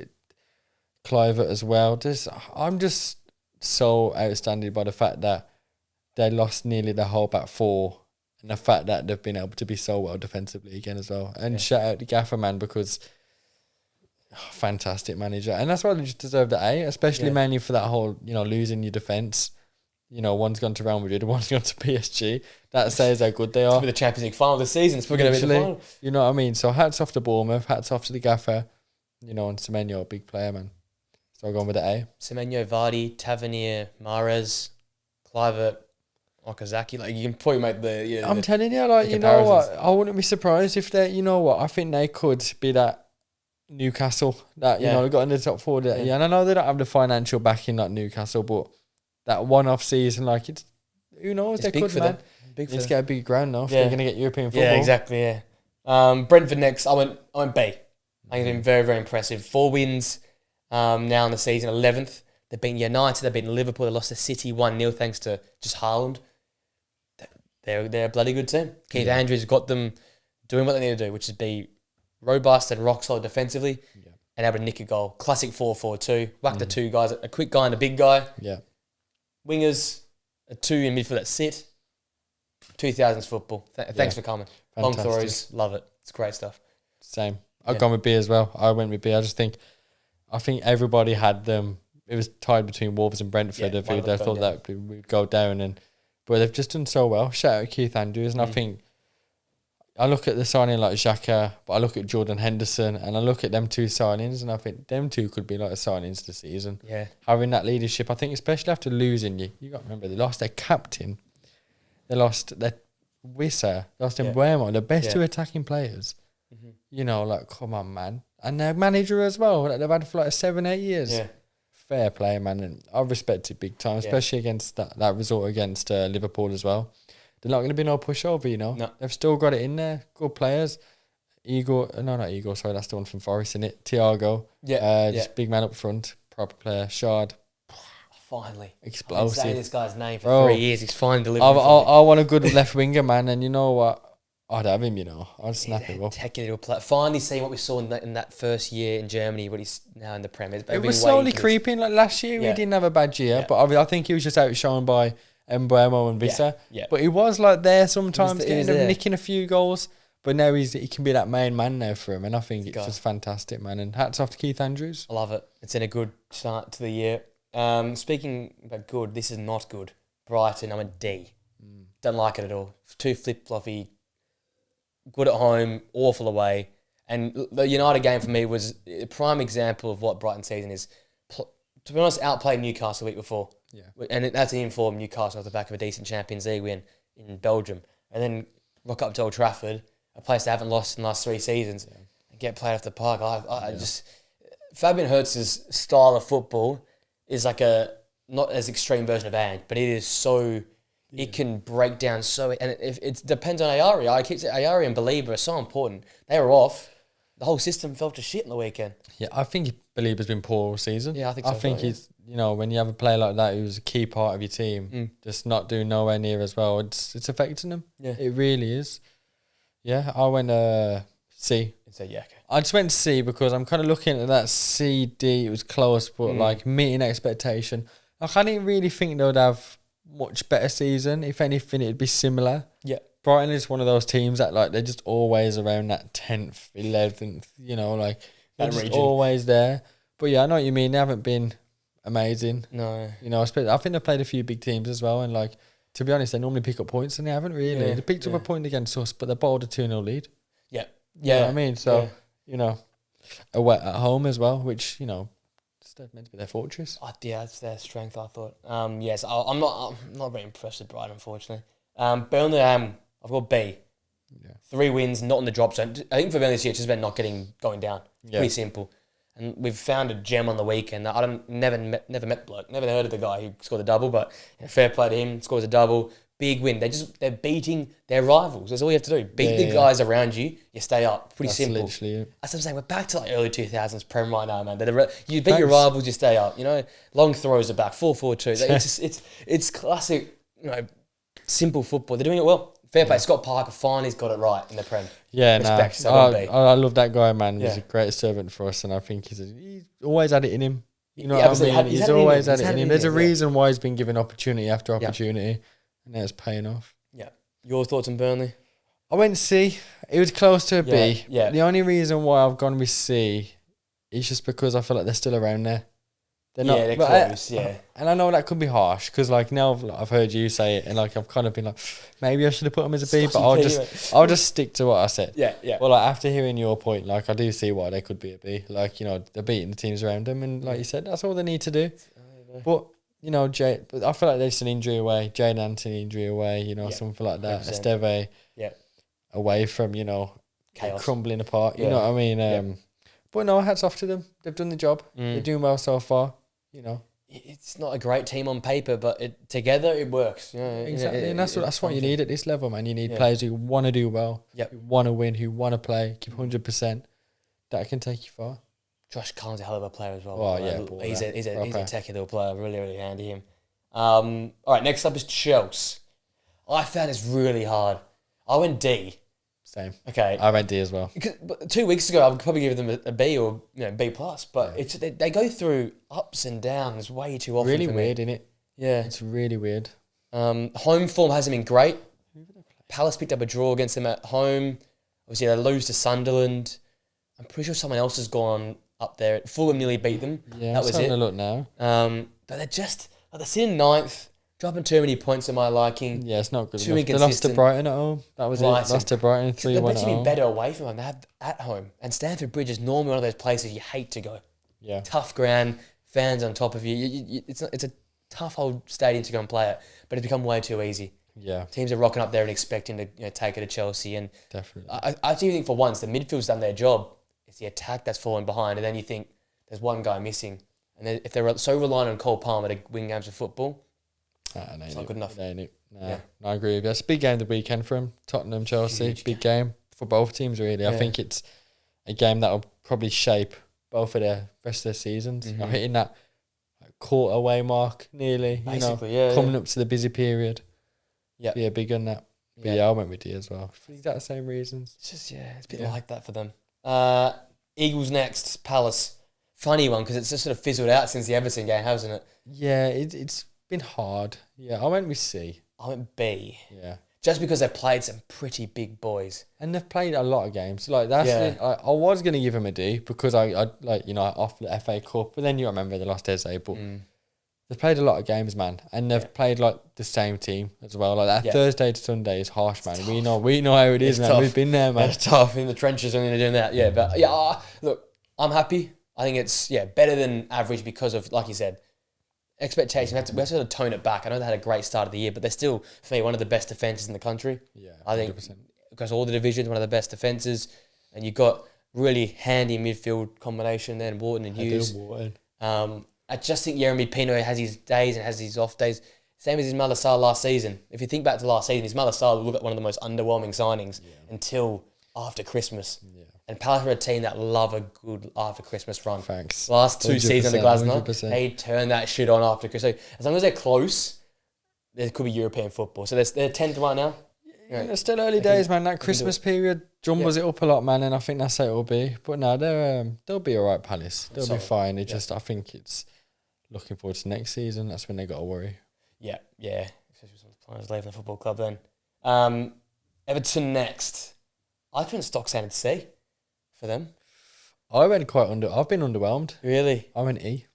Clivert as well. I'm just so outstanding by the fact that they lost nearly the whole back four, and the fact that they've been able to be so well defensively again as well. And shout out to Gaffer, man, because fantastic manager. And that's why they just deserve the A, especially mainly for that whole, losing your defence. One's gone to Real Madrid, one's gone to PSG. That says how good they are. It's the Champions League final this season. It's going to be the final. You know what I mean? So hats off to Bournemouth, hats off to the Gaffer, and Semenyo, a big player, man. So I'm going with the A. Semenyo, Vardy, Tavernier, Mahrez, Clivert, Okazaki. Like, you can probably make the... I'm telling you, like, you know what? I wouldn't be surprised if they... You know what? I think they could be that Newcastle that, they got in the top four. And I know they don't have the financial backing like Newcastle, but that one-off season, like, it's... Who knows? They could, man. Let's get a big ground now if they're going to get European football. Yeah, exactly, yeah. Brentford next. I went B. I think it's been very, very impressive. 4 wins now in the season, 11th. They've beaten United, they've beaten Liverpool, they lost to City 1-0 thanks to just Haaland. They're a bloody good team. Keith Andrews got them doing what they need to do, which is be robust and rock solid defensively and able to nick a goal. Classic 4-4-2. Whack the 2 guys, a quick guy and a big guy. Yeah. Wingers, a 2 in midfield that sit. 2000s football. Thanks for coming. Fantastic. Long stories, love it. It's great stuff. Same. I've gone with B as well. I went with B. I think everybody had them. It was tied between Wolves and Brentford. They thought that would go down, but they've just done so well. Shout out to Keith Andrews, and I think I look at the signing like Xhaka, but I look at Jordan Henderson, and I look at them 2 signings, and I think them 2 could be like signings this season. Yeah, having that leadership, I think, especially after losing you got to remember they lost their captain, they lost their Wissa, lost Mbuemo, the best 2 attacking players. Like, come on, man, and their manager as well. Like, they've had for like 7-8 years. Yeah. Fair play, man, and I respect it big time, especially against that result against Liverpool as well. They're not going to be no pushover, No. They've still got it in there. Good players. Not Igor, sorry, that's the one from Forest, isn't it? Thiago. Just big man up front. Proper player. Shard. Finally. Explosive. I've been saying this guy's name for 3 years. He's finally delivered. I want a good left winger, man, and you know what? I'd have him, I'd snap him up. Finally seeing what we saw in that first year in Germany, but he's now in the Premier. It was slowly creeping. Like last year, we didn't have a bad year, but I think he was just outshone by Mbuemo and Wissa. Yeah. But he was like there sometimes, nicking a few goals. But now he can be that main man now for him, and I think it's just fantastic, man. And hats off to Keith Andrews. I love it. It's in a good start to the year. Speaking about good, this is not good. Brighton, I'm a D. Don't like it at all. Too flip-floppy. Good at home, awful away. And the United game for me was a prime example of what Brighton's season is. To be honest, outplayed Newcastle the week before. Yeah. And that's an informed Newcastle off the back of a decent Champions League win in Belgium. And then rock up to Old Trafford, a place they haven't lost in the last 3 seasons, and get played off the park. I just... Fabian Hertz's style of football is like a not as extreme version of Ant, but it is so... It can break down so... And it depends on Ayari. I keep saying Ayari and Belieber are so important. They were off. The whole system fell to shit in the weekend. Yeah, I think Belieber's been poor all season. Yeah, I think so. I think he's... when you have a player like that who's a key part of your team, just not doing nowhere near as well, it's affecting them. Yeah. It really is. Yeah, I went C. So, yeah, okay. I just went C because I'm kind of looking at that C, D. It was close, but like meeting expectation. Like, I didn't really think they would have much better season. If anything, it'd be similar. Yeah. Brighton is one of those teams that like they're just always around that 10th, 11th, like they're just always there. But yeah, I know what you mean. They haven't been amazing. No. I think they played a few big teams as well, and like to be honest, they normally pick up points and they haven't really. Yeah, they picked up a point against us, but they bottled a 2-0 lead. Yeah. You know what I mean? So, away at home as well, which, it's meant to be their fortress. Yeah, it's their strength, I thought. Yes, I'm not very impressed with Brighton, unfortunately. Burnley, I've got B. Yeah. 3 wins, not in the drop zone. I think for Burnley this year, it's just about not going down. Pretty simple. And we've found a gem on the weekend. Never met bloke, never heard of the guy who scored a double, but fair play to him, scores a double. Big win. They're beating their rivals. That's all you have to do. Beat the guys around you. You stay up. That's simple. Literally it. That's what I'm saying. We're back to like early 2000s Prem right now, man. You beat your rivals, you stay up. Long throws are back. 4-4-2. It's classic. Simple football. They're doing it well. Fair play. Scott Parker finally's got it right in the Prem. Yeah, respect. I love that guy, man. He's a great servant for us, and I think he's always had it in him. You know what I mean? He's always had it in him. There's a reason why he's been given opportunity after opportunity, and now it's paying off. Yeah. Your thoughts on Burnley? I went C. It was close to a B. Yeah. The only reason why I've gone with C is just because I feel like they're still around there. They're not. They're close. And I know that could be harsh because, like, now I've heard you say it, and like I've kind of been like, maybe I should have put them as a B, but I'll just stick to what I said. Yeah. Well, like, after hearing your point, like, I do see why they could be a B. Like, you know, they're beating the teams around them, and like you said, that's all they need to do. But you know, but I feel like there's an injury away, Jane Anthony injury away, you know, something like that. 100%. Esteve, away from, you know, chaos crumbling apart. You know what I mean? But no, hats off to them. They've done the job. They're doing well so far. You know, it's not a great team on paper, but together it works. Exactly, and that's what you need at this level, man. You need players who want to do well, who want to win, who want to play, give 100%. That can take you far. Josh Collins is a hell of a player as well. Oh, he's a techie little player. Really, really handy him. All right, next up is Chelsea. I found this really hard. I went D. Same. Okay. I went D as well. But 2 weeks ago, I would probably give them a B or B plus. But it's they go through ups and downs way too often. Really for weird, me. isn't it? Yeah, it's really weird. Home form hasn't been great. Palace picked up a draw against them at home. Obviously, they lose to Sunderland. I'm pretty sure someone else has gone up there. Fulham nearly beat them. Yeah, that was it. A look now. But they're just they're sitting ninth. Dropping too many points in my liking. Yeah, it's not good too enough. They lost to Brighton at home. That was it. Lost to Brighton 3-1 at home. They're meant to be better away from them. They have at home. And Stamford Bridge is normally one of those places you hate to go. Yeah. Tough ground, fans on top of you. It's a tough old stadium to go and play at, but it's become way too easy. Yeah. Teams are rocking up there and expecting to take it to Chelsea. And definitely. I do think for once the midfield's done their job. It's the attack that's fallen behind. And then you think there's one guy missing. And then if they're so reliant on Cole Palmer to win games of football, it's not good enough. Nah, I agree with you. It's a big game the weekend for him. Tottenham, Chelsea, big game for both teams, really. I think it's a game that will probably shape both of their rest of their seasons. You know, hitting that quarter way mark nearly, basically, coming up to the busy period. Yeah. Be a big on that. But I went with D as well. For exactly the same reasons. It's just, it's a bit like that for them. Eagles next, Palace. Funny one, because it's just sort of fizzled out since the Everton game, hasn't it? Yeah, it's been hard. Yeah, I went with C. I went B. Yeah. Just because they've played some pretty big boys. And they've played a lot of games. Like, that's I was going to give them a D because I off the FA Cup. But then you remember they lost Eze. But they've played a lot of games, man. And they've played, like, the same team as well. Like, that Thursday to Sunday is harsh, man. We know how it is, man. Tough. We've been there, man. It's tough in the trenches when they're doing that. Yeah, but, look, I'm happy. I think it's, better than average because of, like you said, expectation. We have to sort of tone it back. I know they had a great start of the year, but they're still, for me, one of the best defences in the country. Yeah, 100%. I think across all the divisions, one of the best defences. And you've got really handy midfield combination there, and Wharton and Hughes. I just think Yeremy Pino has his days and has his off days. Same as Ismaila Sarr last season. If you think back to last season, Ismaila Sarr looked at one of the most underwhelming signings until after Christmas. Yeah. And Palace are a team that love a good after Christmas run. Thanks. Last 2 seasons of Glasner, they turn that shit on after Christmas. So as long as they're close, there could be European football. So they're 10th right now. Yeah, it's still early days, man. That Christmas period jumbles it up a lot, man, and I think that's how it'll be. But no, they'll be all right, Palace. They'll be fine. I think it's looking forward to next season. That's when they got to worry. Yeah. Especially with some players leaving the football club then. Everton next. I think Stock's C for them. I went quite I've been underwhelmed. Really? I went E.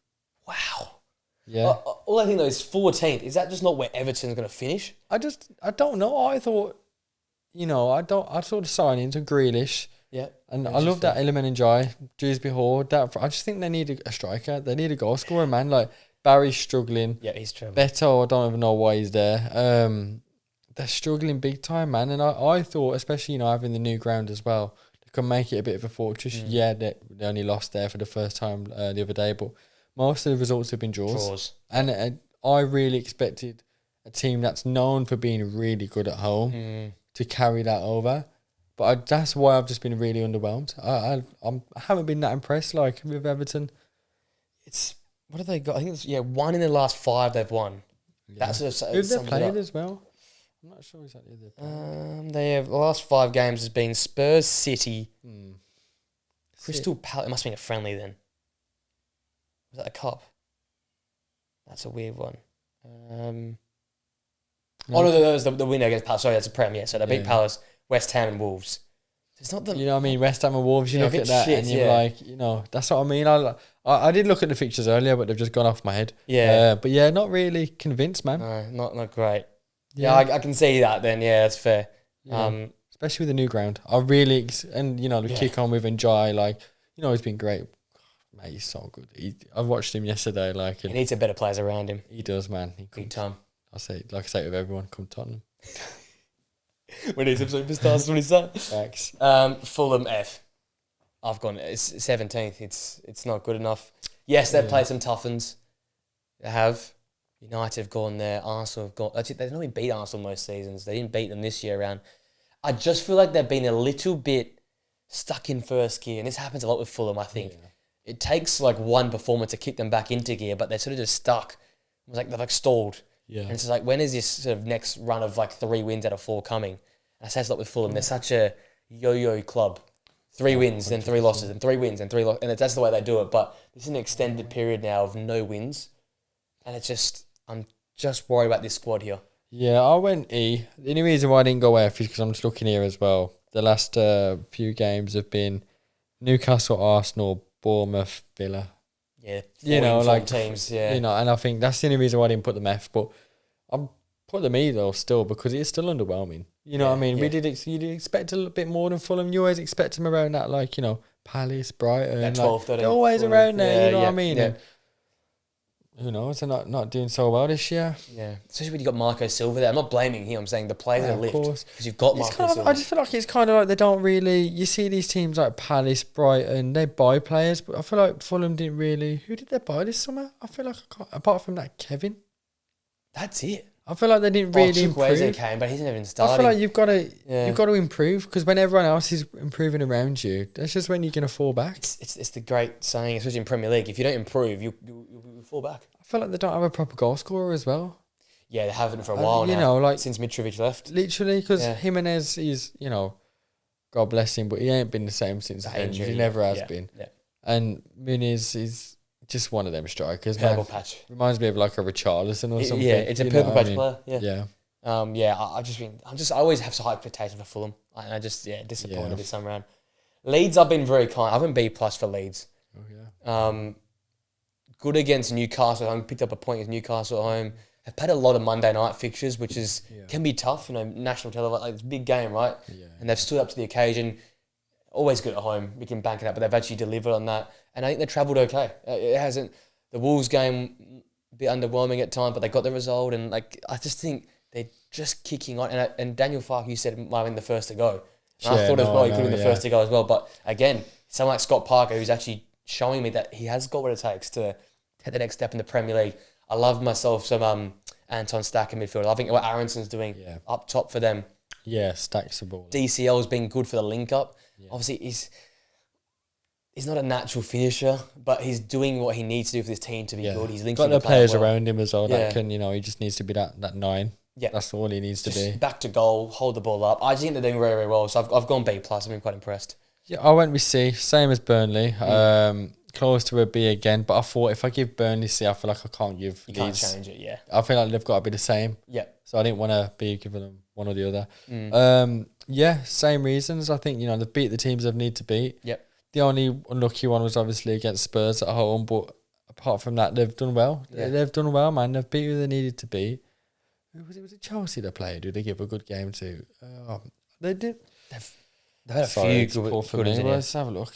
Wow. Yeah. All I think though is 14th. Is that just not where Everton's going to finish? I don't know. I thought, I saw the signings of Grealish. Yeah. And I love that element in Jai, Dewsbury Hall. I just think they need a striker. They need a goal scorer, man. Like, Barry's struggling. Yeah, he's struggling. Beto, I don't even know why he's there. They're struggling big time, man. And I thought, especially, having the new ground as well, they could make it a bit of a fortress. Yeah, they only lost there for the first time the other day, but most of the results have been draws. And I really expected a team that's known for being really good at home to carry that over. But that's why I've just been really underwhelmed. I haven't been that impressed, with Everton. What have they got? I think it's 1 in the last 5 they've won. Yeah. Who've they played as well? I'm not sure exactly who they've played. They have the last 5 games has been Spurs, City, Crystal Palace. It must have been a friendly then. Was that a cup? That's a weird one. Oh no, that was the winner against Palace. Sorry, that's a Prem. Yeah, so they beat Palace, West Ham, and Wolves. It's not the. You know what I mean? West Ham and Wolves. You look at that and you're like, that's what I mean. I did look at the fixtures earlier, but they've just gone off my head. Yeah. But yeah, not really convinced, man. No, not great. Yeah, I can see that. Then that's fair. Yeah. Especially with the new ground, I really the kick on with Njai, like he's been great. Mate, he's so good. I watched him yesterday. Like he needs some better players around him. He does, man. Big time. I say with everyone, come Tottenham. We need some superstars. What is that? Thanks. Fulham F. I've gone. It's 17th. It's not good enough. Yes, they've played some tough ones. They have. United have gone there. Arsenal have gone. Actually, they've not been beat Arsenal most seasons. They didn't beat them this year around. I just feel like they've been a little bit stuck in first gear, and this happens a lot with Fulham. I think it takes like one performance to kick them back into gear, but they're sort of just stuck. It's like they've stalled. Yeah. And it's like, when is this sort of next run of 3 wins out of 4 coming? And I say it's a lot with Fulham. They're such a yo-yo club. 3 wins, then 3 losses, and 3 wins, and 3 losses. And that's the way they do it. But this is an extended period now of no wins. And I'm just worried about this squad here. Yeah, I went E. The only reason why I didn't go F is because I'm just looking here as well. The last few games have been Newcastle, Arsenal, Bournemouth, Villa. Yeah, teams. Yeah, and I think that's the only reason why I didn't put them F. But I'm put them E though still, because it is still underwhelming. You know what I mean? You did expect a little bit more than Fulham. You always expect them around that, Palace, Brighton. 12, 13, they're always 14. around there. You know what I mean? Yeah. And who knows? They're not doing so well this year. Yeah, especially when you got Marco Silva there. I'm not blaming him. I'm saying the players are lift because you've got Marco Silva. I just feel like it's kind of like they don't really. You see these teams like Palace, Brighton, they buy players, but I feel like Fulham didn't really. Who did they buy this summer? I feel like apart from that Kevin. That's it. I feel like they didn't really improve. Came, but he's never even started. I feel like you've got to improve, because when everyone else is improving around you, that's just when you're going to fall back. It's the great saying, especially in Premier League. If you don't improve, you fall back. I feel like they don't have a proper goal scorer as well. Yeah, they haven't for a while now. Since Mitrovic left. Literally, because Jimenez is, God bless him, but he ain't been the same since then. He never has been. Yeah. And Muniz is just one of them strikers. Purple patch. Reminds me of like a Richarlison or something. Yeah, it's a purple patch player. Yeah. I always have some high expectations for Fulham. I just disappointed this time around. Leeds, I've been very kind. I've been B+ for Leeds. Oh yeah. Good against Newcastle at home. Picked up a point against Newcastle at home. They've played a lot of Monday night fixtures, which can be tough. National television, it's a big game, right? Yeah. And they've stood up to the occasion. Always good at home. We can bank it up, but they've actually delivered on that. And I think they travelled okay. It hasn't. The Wolves game a bit underwhelming at times, but they got the result. And I just think they're just kicking on. And Daniel Farke, you said, might have been the first to go. And I thought as well he could have been the first to go as well. But again, someone like Scott Parker, who's actually showing me that he has got what it takes to take the next step in the Premier League. I love myself some Anton Stack in midfield. I think what Aronson's doing up top for them. Yeah, Stack's the ball. DCL has been good for the link up. Yeah. Obviously, he's not a natural finisher, but he's doing what he needs to do for this team to be good. He's linking got the players around him as well that can, he just needs to be that 9. Yeah, that's all he needs to be. Back to goal, hold the ball up. I think they're doing very, very well. So I've gone B+. I've been quite impressed. Yeah, I went with C, same as Burnley. Close to a B again, but I thought if I give Burnley C, I feel like I can't give Leeds. Can't change it, yeah. I feel like they've got to be the same. Yeah. So I didn't want to be giving them one or the other. Same reasons. I think, they've beat the teams they've need to beat. Yep. The only unlucky one was obviously against Spurs at home, but apart from that, they've done well. Yeah. They've done well, man. They've beat who they needed to beat. Was it Chelsea they played? Who they give a good game to? They did. They've had a few good ones in here. Let's have a look.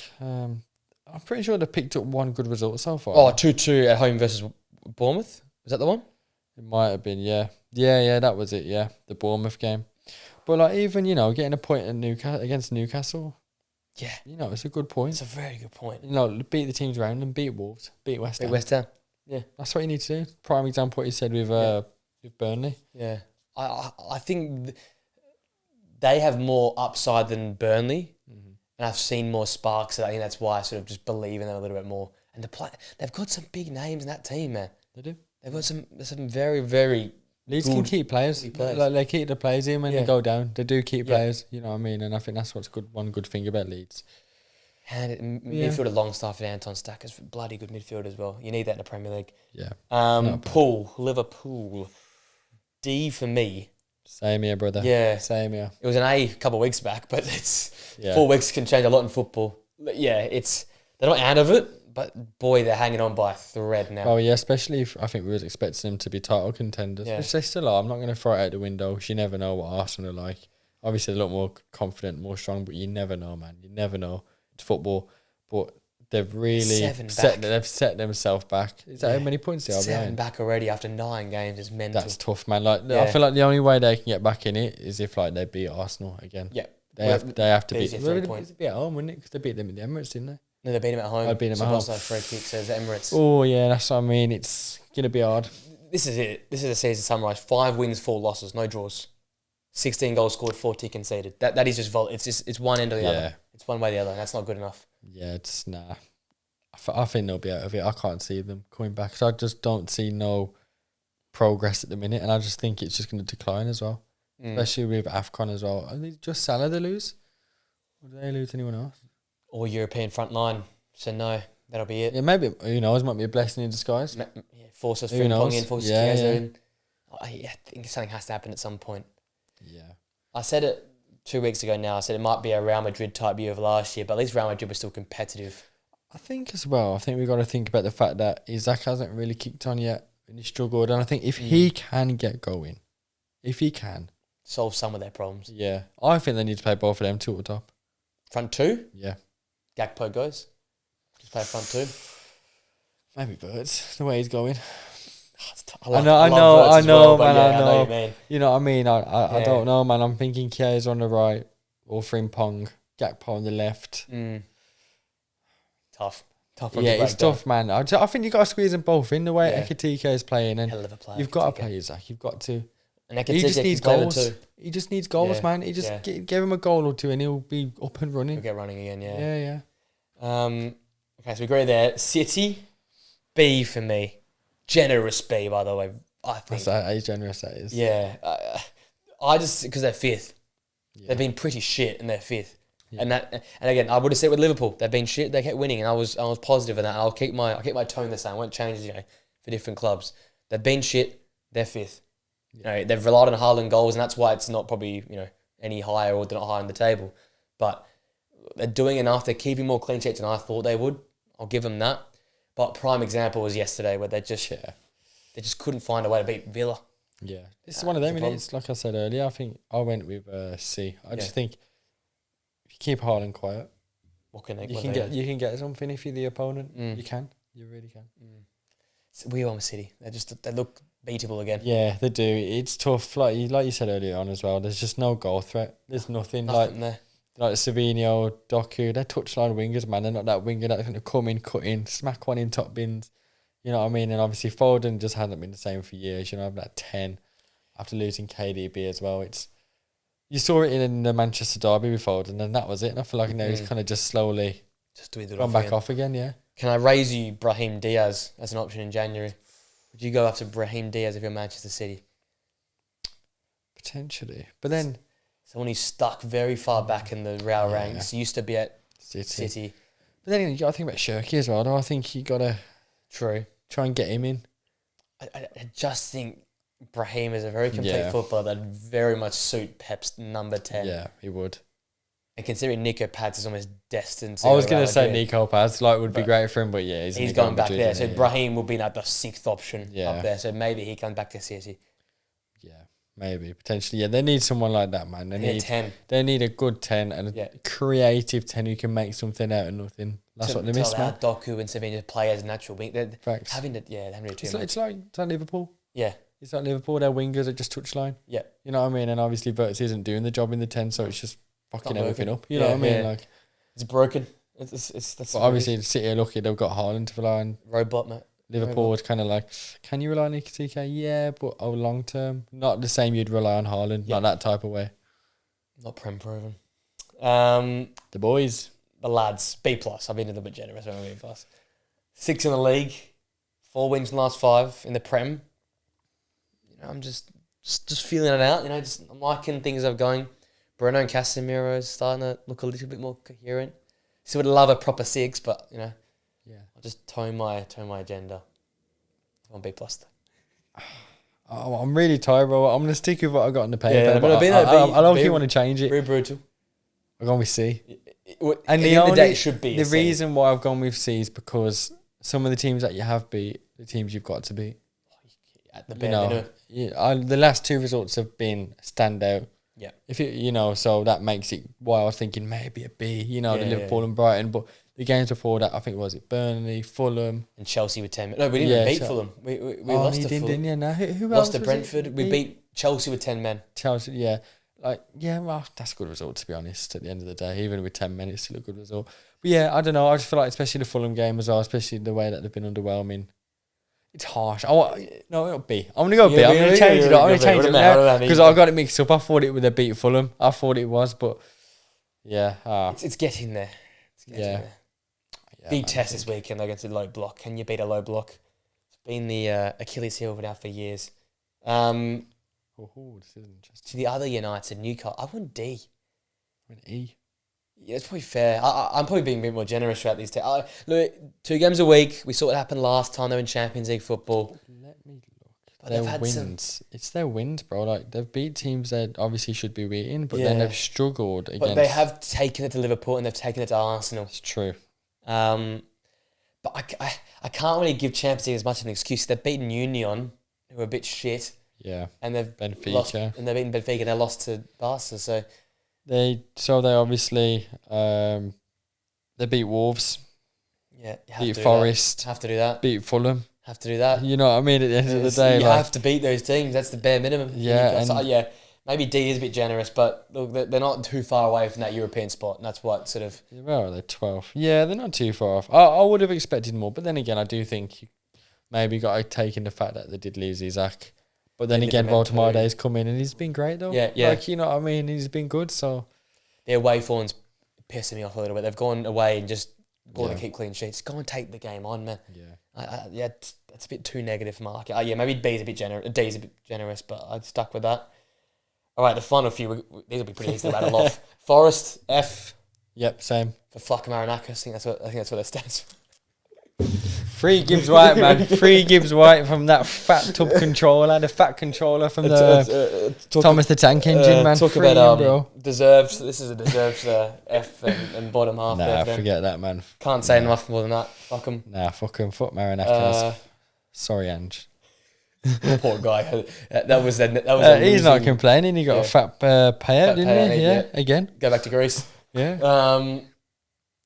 I'm pretty sure they picked up one good result so far. 2-2 at home versus Bournemouth. Was that the one? It might have been, yeah. Yeah, that was it, yeah. The Bournemouth game. But even, getting a point against Newcastle. Yeah. It's a good point. It's a very good point. Beat the teams around them, beat Wolves, beat West Ham. Beat West Ham. Yeah. That's what you need to do. Prime example what you said with Burnley. Yeah. I think they have more upside than Burnley. Mm-hmm. And I've seen more sparks, so I think that's why I sort of just believe in them a little bit more. And they've got some big names in that team, man. They do. They've got some very, very Leeds can keep players. Like they keep the players in when they go down. They do keep players, you know what I mean? And I think that's what's good. One good thing about Leeds. Midfielder Longstaff and Anton Stacker's bloody good midfield as well. You need that in the Premier League. Yeah. Pool, Liverpool. D for me. Same here, brother. Yeah. Same here. It was an A couple of weeks back, but 4 weeks can change a lot in football. Yeah, they're not out of it, but boy, they're hanging on by a thread now. Oh yeah, especially if I think we was expecting them to be title contenders, which they still are. I'm not going to throw it out the window. You never know what Arsenal are like. Obviously, they're a lot more confident, more strong, but you never know, man. You never know. It's football, but they've really set themselves back. Is that how many points they are 7 behind? back already after 9 games is mental. That's tough, man. I feel like the only way they can get back in it is if they beat Arsenal again. Yeah, they have to beat. Points. It'd be at home, wouldn't it? Because they beat them in the Emirates, didn't they? No, they beat them at home. I beat them at home. Free kick, so the Emirates. Oh yeah, that's what I mean. It's gonna be hard. This is it. This is a season summarised. 5 wins, 4 losses, no draws. 16 goals scored, 40 conceded. That is just it's one end or the other. It's one way or the other, and that's not good enough. Yeah, it's nah. I think they'll be out of it. I can't see them coming back. So I just don't see no progress at the minute, and I just think it's just going to decline as well, especially with AFCON as well. Are they just Salah they lose? Or do they lose anyone else? Or European front line. So no, that'll be it. Yeah, maybe, who knows, might be a blessing in disguise. Force us Frimpong in, force us Chiesa in. I think something has to happen at some point. Yeah. I said it 2 weeks ago now. I said it might be a Real Madrid type year of last year, but at least Real Madrid was still competitive. I think as well, we've got to think about the fact that Isaac hasn't really kicked on yet and he struggled. And I think if he can get going, if he can solve some of their problems. Yeah. I think they need to play both of them two at the top. Front two? Yeah. Gakpo goes. Just play front two. Maybe Birds, the way he's going. I know, man. You know what I mean? I don't know, man. I'm thinking Chiesa on the right or Frimpong, Gakpo on the left. Tough. Yeah, it's tough, man. I think you got to squeeze them both in the way Ekitike is playing, and hell of a player. You've got to play Isaac. You've got to. And he just needs goals. He just needs goals, man. He just give him a goal or two, and he'll be up and running. He'll get running again. Yeah. Okay, so we agree there. City, B for me. Generous B, by the way. I think. That's how generous that is. Yeah, I just because they're fifth. They've been pretty shit, and they're fifth. Yeah. And again, I would have said with Liverpool, they've been shit. They kept winning, and I was positive in that. I'll keep my tone the same. I won't change for different clubs. They've been shit. They're fifth. Yeah. They've relied on Haaland goals, and that's why it's not probably any higher or they're not high on the table. But they're doing enough. They're keeping more clean sheets than I thought they would. I'll give them that. But prime example was yesterday where they just couldn't find a way to beat Villa. Yeah, it's one of them. It's like I said earlier. I think I went with C. I just think if you keep Haaland quiet, you can get something if you're the opponent. You can. You really can. We won with City. They look beatable again. Yeah, they do. It's tough. Like you said earlier on as well. There's just no goal threat. There's nothing there. Like Savino, Doku, they're touchline wingers, man. They're not that winger that's going to come in, cut in, smack one in top bins. You know what I mean? And obviously Foden just hasn't been the same for years. I've that 10 after losing KDB as well. You saw it in the Manchester derby with Foden, and that was it. And I feel like now he's kind of just slowly gone back off again. Yeah. Can I raise you Brahim Diaz as an option in January? Would you go after Brahim Diaz if you're Manchester City? Potentially, but then. Someone who's stuck very far back in the Real ranks. Used to be at City. But then you got to think about Shirky as well, though. I think you got to try and get him in. I just think Brahim is a very complete footballer that very much suit Pep's number 10. Yeah, he would. And considering Nico Paz is almost destined to... I was going to say Nico Paz, would be great for him, but he's going back there. So Brahim will be like the 6th option up there. So maybe he comes back to City. Yeah. Maybe, potentially. Yeah, they need someone like that, man. They need 10. They need a good 10 and a creative 10 who can make something out of nothing. That's what they miss, man. Doku and Savino play as natural. Facts. Having to too much. It's like Liverpool. Yeah. It's like Liverpool, their wingers are just touchline. Yeah. You know what I mean? And obviously Verts isn't doing the job in the 10, so it's just fucking everything up. You know what I mean? Yeah. Like, it's broken. That's obviously City are lucky they've got Haaland to rely on. Robot, mate. Liverpool was kind of like, can you rely on Ekitike? Yeah, but long term, not the same you'd rely on Haaland, not that type of way. Not prem proven. The boys, the lads, B+. I've been a little bit generous with my B+. 6 in the league, 4 wins in the last 5 in the prem. I'm just feeling it out. I'm liking things I'm going. Bruno and Casemiro is starting to look a little bit more coherent. Still would love a proper 6, but you know, Yeah. I'll just tone my agenda. On B plus. Oh, I'm really tired, bro. I'm gonna stick with what I got on the paper. Yeah, but I don't think want to change it. Very brutal. I'm going with C. And the only day it should be the reason why I've gone with C is because some of the teams that you have beat, the teams you've got to beat. At the bare minimum. The last 2 results have been standout. Yeah. If you know, so that makes it why I was thinking maybe a B. You know, the Liverpool and Brighton, but the games before that, I think was it Burnley, Fulham, and Chelsea with 10 men. No, we didn't even beat Fulham. We lost to Fulham. Didn't you? No, who lost else to Brentford. We beat Chelsea with 10 men. Chelsea, yeah. Well, that's a good result, to be honest, at the end of the day. Even with 10 men, it's still a good result. But yeah, I don't know. I just feel like, especially the Fulham game as well, especially the way that they've been underwhelming. It's harsh. It'll B. I'm going to go B. I'm going to change it. I'm going to change it now because I got it mixed up. I thought it would have beat Fulham. I thought it was, but yeah. It's getting there. There. Big test this weekend against a low block. Can you beat a low block? It's been the Achilles heel now for years. This is interesting. To the other United, Newcastle, I went D. I went E. Yeah, it's probably fair. I'm probably being a bit more generous throughout these. Look, 2 games a week. We saw what happened last time they were in Champions League football. Let me look. But their wins. It's their wins, bro. Like, they've beat teams that obviously should be beating, but then they've struggled against. But they have taken it to Liverpool and they've taken it to Arsenal. It's true. But I can't really give Champions League as much of an excuse. They've beaten Union, who are a bit shit. Yeah. And they've Benfica. lost, and they've beaten Benfica and they lost to Barca. So they obviously they beat Wolves. Yeah. Beat Forest. Have to do that. Beat Fulham. Have to do that. You know what I mean? At the end of the day, you have to beat those teams. That's the bare minimum. Yeah. Maybe D is a bit generous, but look, they're not too far away from that European spot, and that's what sort of. Where are they? 12th. Yeah, they're not too far off. I would have expected more, but then again, I do think you maybe got to take in the fact that they did lose Isaac. But then again, Voltemade's come in and he's been great though. Yeah. Like, you know what I mean? He's been good. So their away form's pissing me off a little bit. They've gone away and just bought to keep clean sheets. Go and take the game on, man. Yeah. That's a bit too negative for Mark. Maybe B is a bit generous. D is a bit generous, but I'd stuck with that. All right, the final few. These will be pretty easy to rattle off. Forest F. Yep, same. For Flacco Marinakis. I think that's what it stands for. Free Gibbs White, man. Free Gibbs White from that fat tub controller, the fat controller from the Thomas the Tank Engine, man. Talk Free about bro. deserved. This is a deserved F and bottom half. Nah, forget that, man. Can't say enough more than that. Fuck him. Nah, fuck him. Fuck Marinakis. Sorry, Ange. Poor guy. That was he's not complaining. He got a fat payout, didn't he? Yeah, again. Go back to Greece. Yeah.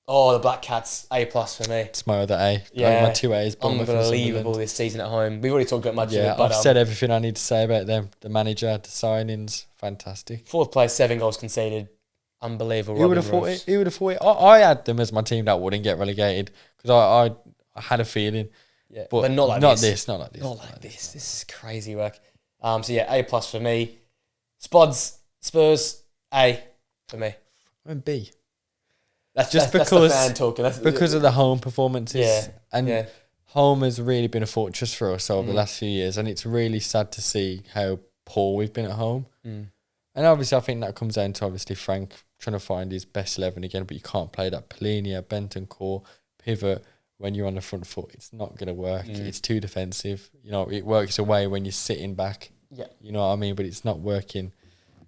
The Black Cats, A+ for me. It's my other A. Yeah. My 2 A's. Unbelievable this season at home. We've already talked about much of it. But I've said everything I need to say about them. The manager, the signings, fantastic. 4th place, 7 goals conceded. Unbelievable. Who would have thought it? Who would have thought it? I had them as my team that wouldn't get relegated because I had a feeling. Yeah, but not like this. Not like this. Not like this. This is crazy work. A+ for me. Spurs, A for me. I'm B. That's because that's the fan talking. Because of the home performances. Yeah. And home has really been a fortress for us over the last few years, and it's really sad to see how poor we've been at home. And obviously, I think that comes down to obviously Frank trying to find his best 11 again, but you can't play that Polinia, Bentancur, pivot when you're on the front foot. It's not going to work. It's too defensive. You know, it works away when you're sitting back. Yeah. You know what I mean? But it's not working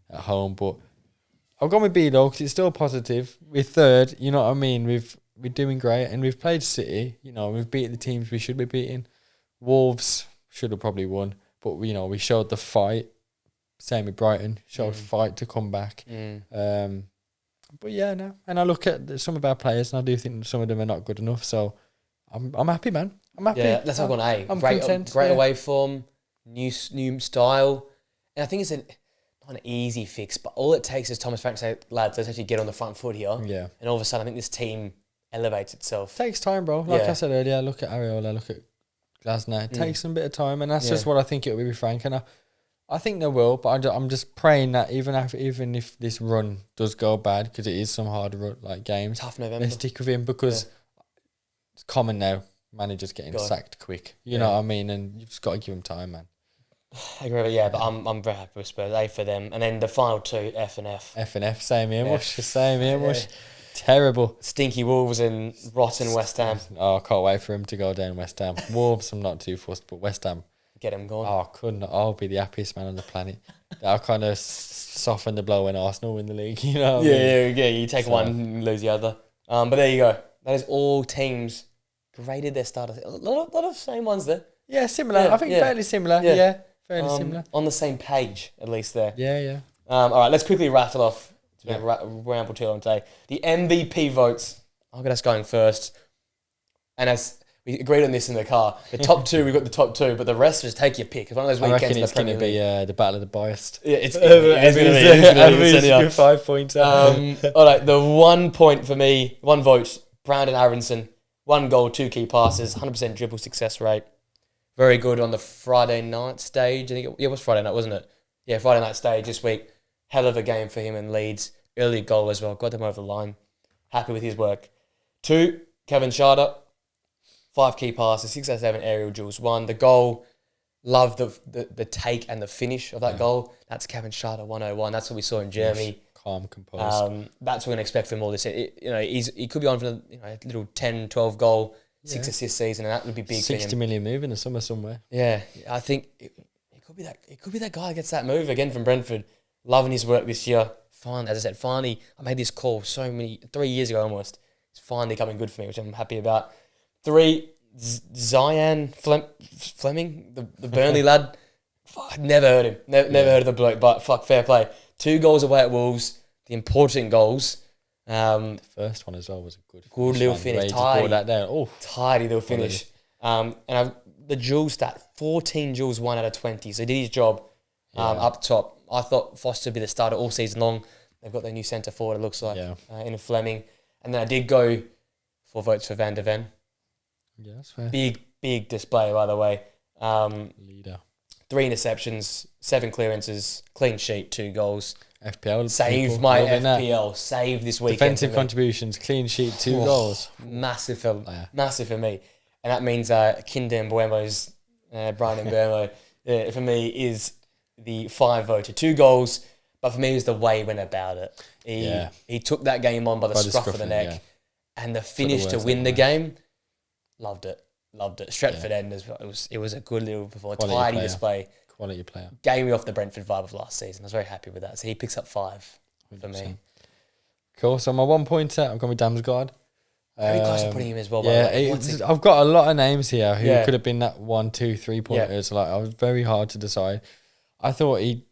at home. But I've gone with B though because it's still positive. We're 3rd. You know what I mean? We're doing great, and we've played City. You know, we've beaten the teams we should be beating. Wolves should have probably won, but you know we showed the fight. Same with Brighton, showed fight to come back. But and I look at some of our players, and I do think some of them are not good enough. So I'm happy, man. I'm happy. Yeah, let's have an A. I'm great, content. Great away form, new style, and I think it's not an easy fix, but all it takes is Thomas Frank to say, lads, let's actually get on the front foot here. Yeah. And all of a sudden, I think this team elevates itself. Takes time, bro. Like I said earlier, look at Areola, look at Glasner. It takes some bit of time, and that's just what I think it will be with Frank. And I think they will, but I'm just praying that even if this run does go bad, because it is some hard games, Tough November. they stick with him because it's common now. Managers getting sacked quick. You know what I mean? And you've just got to give him time, man. I agree with but I'm very happy with Spurs. A for them. And then the final 2, F and F. F and F, same here, Mush. Same here, Mush. Terrible. Stinky Wolves and rotten West Ham. Oh, I can't wait for him to go down West Ham. Wolves, I'm not too fussed, but West Ham. Get him gone. Oh, I'll be the happiest man on the planet. That'll kind of soften the blow when Arsenal win the league, you know what I mean? Yeah. You take one and lose the other. But there you go. That is all teams graded their starters. A lot of same ones there. Yeah, similar. Yeah, I think fairly similar. Yeah, fairly similar. On the same page, at least there. Yeah. All right, let's quickly rattle off. Ramble too long today. The MVP votes. I'll get us going first. And as we agreed on this in the car, the top two, we've got the top two, but the rest, just take your pick. It's one of those I weekends reckon it's going to be the battle of the biased. Yeah, it's going to be. It's a 5 points. All right, the 1 point for me, 1 vote, Brandon Aronson. 1 goal, 2 key passes, 100% dribble success rate. Very good on the Friday night stage. I think it was Friday night, wasn't it? Yeah, Friday night stage this week. Hell of a game for him in Leeds. Early goal as well. Got them over the line. Happy with his work. 2, Kevin Sharder. 5 key passes, 6 out of 7 aerial duels. 1, the goal. Love the take and the finish of that goal. That's Kevin Sharder 101. That's what we saw in Germany. Yes. Calm, composed. That's what we're going to expect from all this. He could be on for a little 10, 12 goal, 6 assist season, and that would be big for him. 60 million move in the summer somewhere. Yeah, I think it could be that. It could be that guy who gets that move again from Brentford. Loving his work this year. Finally, as I said, finally, I made this call 3 years ago almost. It's finally coming good for me, which I'm happy about. 3, Zian Fleming, the Burnley lad. Fuck, never heard him. Never heard of the bloke, but fair play. 2 goals away at Wolves, the important goals. The first one as well was a good little finish. Tidy little finish. The duel stat, 14 duels, 1 out of 20. So he did his job up top. I thought Foster would be the starter all season long. They've got their new centre forward, it looks like, in Fleming. And then I did go 4 votes for Van der Ven. Yeah, that's fair. Big display, by the way. Leader. 3 interceptions, 7 clearances, clean sheet, 2 goals. FPL. Save my FPL. Save this weekend. Defensive contributions, clean sheet, 2 goals. Massive for me. And that means Kinder Mbuemo's, Brian Mbuemo, for me, is the 5 voter. 2 goals, but for me, it was the way he went about it. He took that game on by the scruff of the neck. And the finish to win the game, loved it. Stretford end as well. It was a good little performance. Tidy display. Quality player. Gave me off the Brentford vibe of last season. I was very happy with that. So he picks up 5 for 100%. Me. Cool. So my 1 pointer, I'm going with Damsgaard. Very close to putting him as well. I've got a lot of names here who could have been that 1, 2, 3 pointers. Like I was very hard to decide. I thought he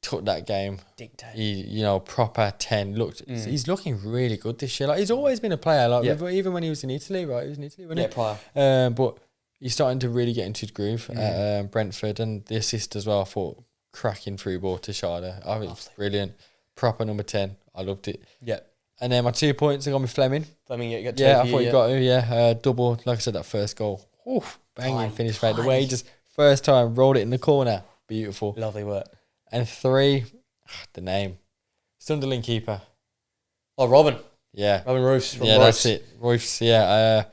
took that game. Dictate. He, proper 10. He's looking really good this year. Like he's always been a player. Like even when he was in Italy, right? He was in Italy, wasn't he? Prior. But he's starting to really get into his groove at Brentford, and the assist as well. I thought cracking through ball to Sharder. I think it's brilliant. Proper number 10. I loved it. Yeah. And then my 2 points, I got with Fleming. Fleming, you got 2. Yeah, I thought you got to. Double, like I said, that first goal. Oof, banging finish, mate. The way he just first time rolled it in the corner. Beautiful. Lovely work. And 3, the name. Sunderland keeper. Oh, Robin. Yeah. Robin Roos. That's it. Roos, yeah.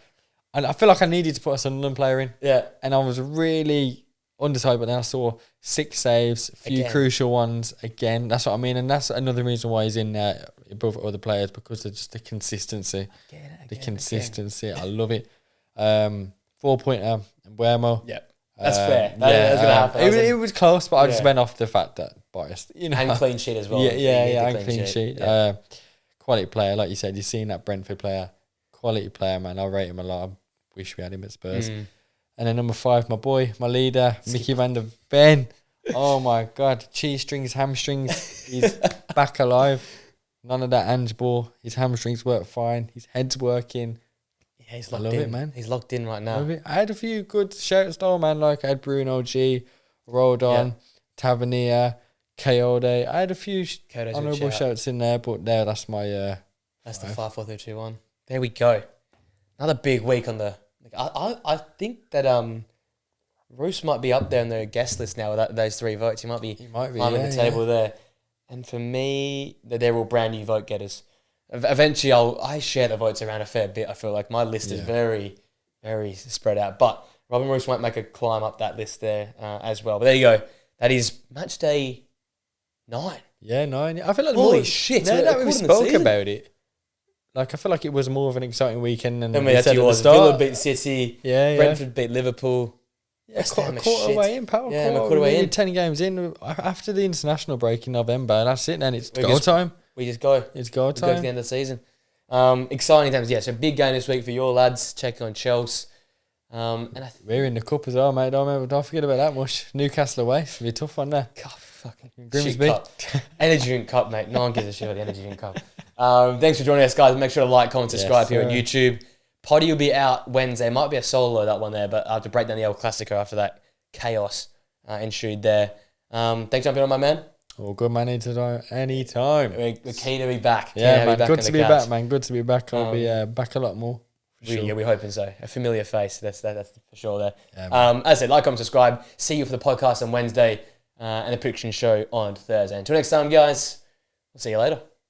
And I feel like I needed to put a Sunderland player in. Yeah. And I was really undecided, but then I saw 6 saves, a few crucial ones again. That's what I mean. And that's another reason why he's in there above other players, because of just the consistency. I love it. 4-pointer, Mbuemo. Yeah. That's fair. That's going to happen. It was close, but I just went off the fact that biased. And clean sheet as well. Yeah, and clean sheet. Yeah. Quality player, like you said. You've seen that Brentford player. Quality player, man. I rate him a lot. I wish we had him at Spurs. And then number 5, my boy, my leader, Mickey van der Ven. Oh my God. Cheese strings, hamstrings. He's back alive. None of that Ange ball. His hamstrings work fine. His head's working. Yeah, he's locked in. I love it, man. He's locked in right now. I had a few good shouts though, man. Like I had Bruno G, Rodon, Tavernier, Coyote. I had a few honourable shouts in there, but that's my... that's the 5, 4, 3, 2, 1. There we go. Another big week on the... I think that Roos might be up there on the guest list now with those 3 votes. He might be climbing the table there. And for me, they're all brand new vote getters. Eventually, I share the votes around a fair bit. I feel like my list is very, very spread out. But Robin Roos might make a climb up that list there as well. But there you go. That is Matchday 9. Yeah, 9. I feel like holy shit! Now that we spoke about it, like I feel like it was more of an exciting weekend than Then we we said actually at the was. start. Villa beat City. Yeah. Brentford beat Liverpool. Yeah, West quarter Ham is shit. way in, pal. Yeah, quarter quarter way nearly in. 10 games in. After the international break in November, that's it then. It's We go just- time. We just go. It's go We go to the time. end of the season. Exciting times. Yeah, so big game this week for your lads. Checking on Chelsea. And I think We're in the cup as well, mate. Don't forget about that much. Newcastle away. It'll be a tough one there. God, fucking Grimsby. shit cup. Energy drink cup, mate. No one gives a shit about the energy drink cup. Thanks for joining us, guys. Make sure to like, comment, subscribe here on sir. YouTube. Potty will be out Wednesday. Might be a solo, that one there, but I have to break down the El Clasico after that chaos ensued there. Thanks for jumping on, my man. Oh, good man. Anytime. We're keen to be back. Yeah, man. Back Good on to the be couch. back, man. Good to be back. I'll be back a lot more. Yeah, we're hoping so. A familiar face. That's for sure there. Yeah, man. As I said, like, comment, subscribe. See you for the podcast on Wednesday and the prediction show on Thursday. Until next time, guys, we'll see you later.